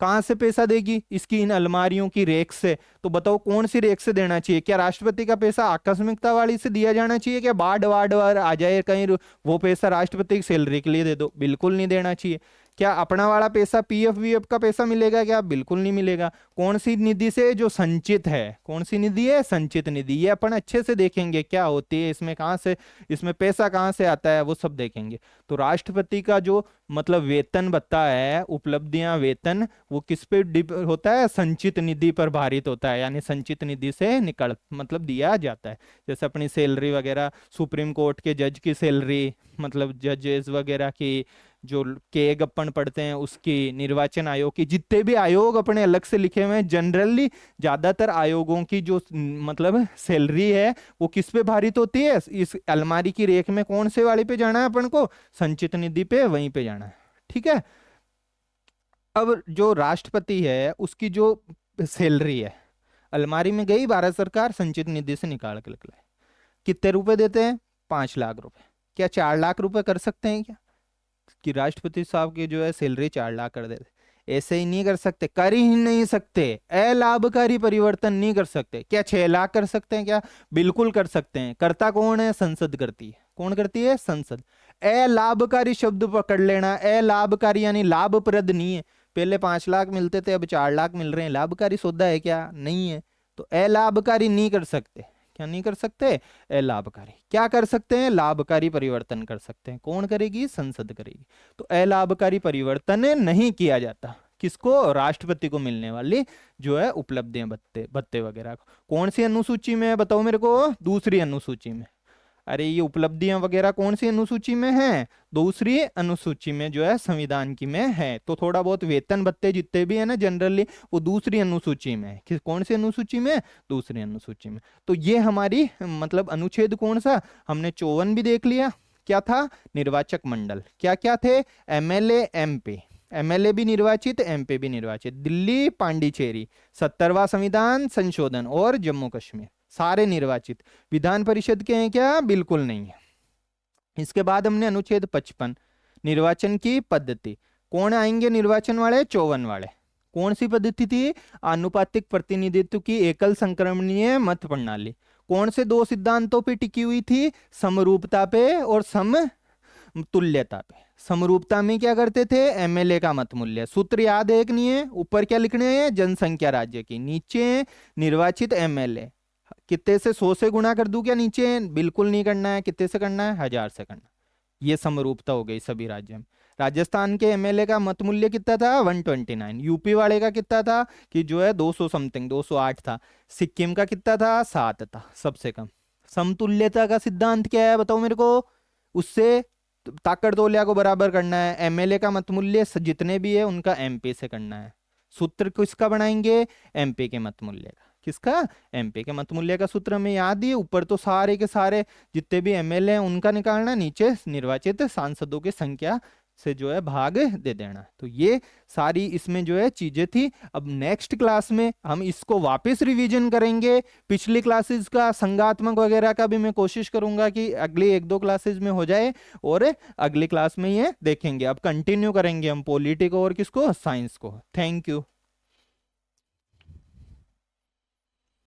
कहां से पैसा देगी? इसकी इन अलमारियों की रेक से। तो बताओ कौन सी रेक से देना चाहिए? क्या राष्ट्रपति का पैसा आकस्मिकता वाली से दिया जाना चाहिए? क्या बाढ़ वाढ़ आ जाए कहीं, वो पैसा राष्ट्रपति की सैलरी के लिए दे दो? बिल्कुल नहीं देना चाहिए। क्या अपना वाला पैसा पीएफ वीएफ का पैसा मिलेगा क्या? बिल्कुल नहीं मिलेगा। कौन सी निधि से? जो संचित है। कौन सी निधि है? संचित निधि। ये अपन अच्छे से देखेंगे क्या होती है, इसमें कहाँ से, इसमें पैसा कहाँ से आता है, वो सब देखेंगे। तो राष्ट्रपति का जो मतलब वेतन भत्ता है, उपलब्धियां, वेतन, वो किस पे होता है? संचित निधि पर भारित होता है, यानी संचित निधि से निकल मतलब दिया जाता है। जैसे अपनी सैलरी वगैरह, सुप्रीम कोर्ट के जज की सैलरी, मतलब जजेस वगैरह की, जो केग अपन पढ़ते हैं उसकी, निर्वाचन आयोग की, जितने भी आयोग अपने अलग से लिखे हुए हैं, जनरली ज्यादातर आयोगों की जो मतलब सैलरी है वो किस पे भारित होती है? इस अलमारी की रेख में कौन से वाले पे जाना है अपन को? संचित निधि पे, वहीं पे जाना है। ठीक है। अब जो राष्ट्रपति है उसकी जो सैलरी है, अलमारी में गई, भारत सरकार संचित निधि से निकाल के निकला है। कितने रुपए देते हैं? 5 लाख रुपए। क्या 4 लाख रुपए कर सकते हैं क्या कि राष्ट्रपति साहब की जो है सैलरी 4 लाख कर देते? ऐसे ही नहीं कर सकते, कर ही नहीं सकते। अलाभकारी परिवर्तन नहीं कर सकते। क्या 6 लाख कर सकते हैं क्या? बिल्कुल कर सकते हैं। करता कौन है? संसद करती है। कौन करती है? संसद। अलाभकारी शब्द पकड़ लेना। अलाभकारी यानी लाभप्रद नहीं है। पहले 5 लाख मिलते थे, अब 4 लाख मिल रहे हैं। लाभकारी सौदा है क्या? नहीं है। तो अलाभकारी नहीं कर सकते। क्या नहीं कर सकते? अलाभकारी। क्या कर सकते हैं? लाभकारी परिवर्तन कर सकते हैं। कौन करेगी? संसद करेगी। तो अलाभकारी परिवर्तन नहीं किया जाता। किसको? राष्ट्रपति को मिलने वाली जो है उपलब्धियां, भत्ते भत्ते वगैरह को। कौन सी अनुसूची में है बताओ मेरे को? दूसरी अनुसूची में। अरे ये उपलब्धियां वगैरह कौन सी अनुसूची में है? दूसरी अनुसूची में जो है संविधान की में है। तो थोड़ा बहुत वेतन भत्ते जितने भी है ना जनरली, वो दूसरी अनुसूची में है। कौन सी अनुसूची में? दूसरी अनुसूची में। तो ये हमारी मतलब अनुच्छेद कौन सा? हमने 54 भी देख लिया। क्या था? निर्वाचक मंडल। क्या क्या थे? MLA, MP. एमएलए भी निर्वाचित, एमपी भी निर्वाचित। दिल्ली, पांडिचेरी, 70वां संविधान संशोधन और जम्मू कश्मीर, सारे निर्वाचित। विधान परिषद के हैं क्या? बिल्कुल नहीं है। इसके बाद हमने अनुच्छेद 55, निर्वाचन की पद्धति। कौन आएंगे निर्वाचन वाले? 54 वाले। कौन सी पद्धति थी? आनुपातिक प्रतिनिधित्व की एकल संक्रमणीय मत प्रणाली। कौन से दो सिद्धांतों पे टिकी हुई थी? समरूपता पे और समतुल्यता पे। समरूपता में क्या करते थे? एमएलए का मत मूल्य। सूत्र याद है एक नहीं है? ऊपर क्या लिखने हैं? जनसंख्या राज्य की, नीचे निर्वाचित एमएलए। कितने से? 100 से गुणा कर दूं क्या नीचे? बिल्कुल नहीं करना है। कितने से करना है? 1000 से करना। ये समरूपता हो गई सभी राज्यों में। राजस्थान के एमएलए का मत मूल्य कितना था? 129। यूपी वाले का कितना था कि जो है 200 समथिंग, 208 था। सिक्किम का कितना था? 7 था, सबसे कम। समतुल्यता का सिद्धांत क्या है बताओ मेरे को? उससे ताकत तौलिया को बराबर करना है। एमएलए का मत मूल्य जितने भी है उनका एमपी से करना है। सूत्र किसका बनाएंगे? एमपी के मत मूल्य का। किसका? एमपी के मत मूल्य का सूत्र हमें याद ही। ऊपर तो सारे के सारे जितने भी एमएलए हैं उनका निकालना, नीचे निर्वाचित सांसदों की संख्या से जो है भाग दे देना। तो ये सारी इसमें जो है चीजें थी। अब नेक्स्ट क्लास में हम इसको वापस रिवीजन करेंगे। पिछली क्लासेस का संगात्मक वगैरह का भी मैं कोशिश करूंगा कि अगली 1-2 क्लासेस में हो जाए, और अगली क्लास में ये देखेंगे। अब कंटिन्यू करेंगे हम पॉलिटी को और किसको? साइंस को। Thank you.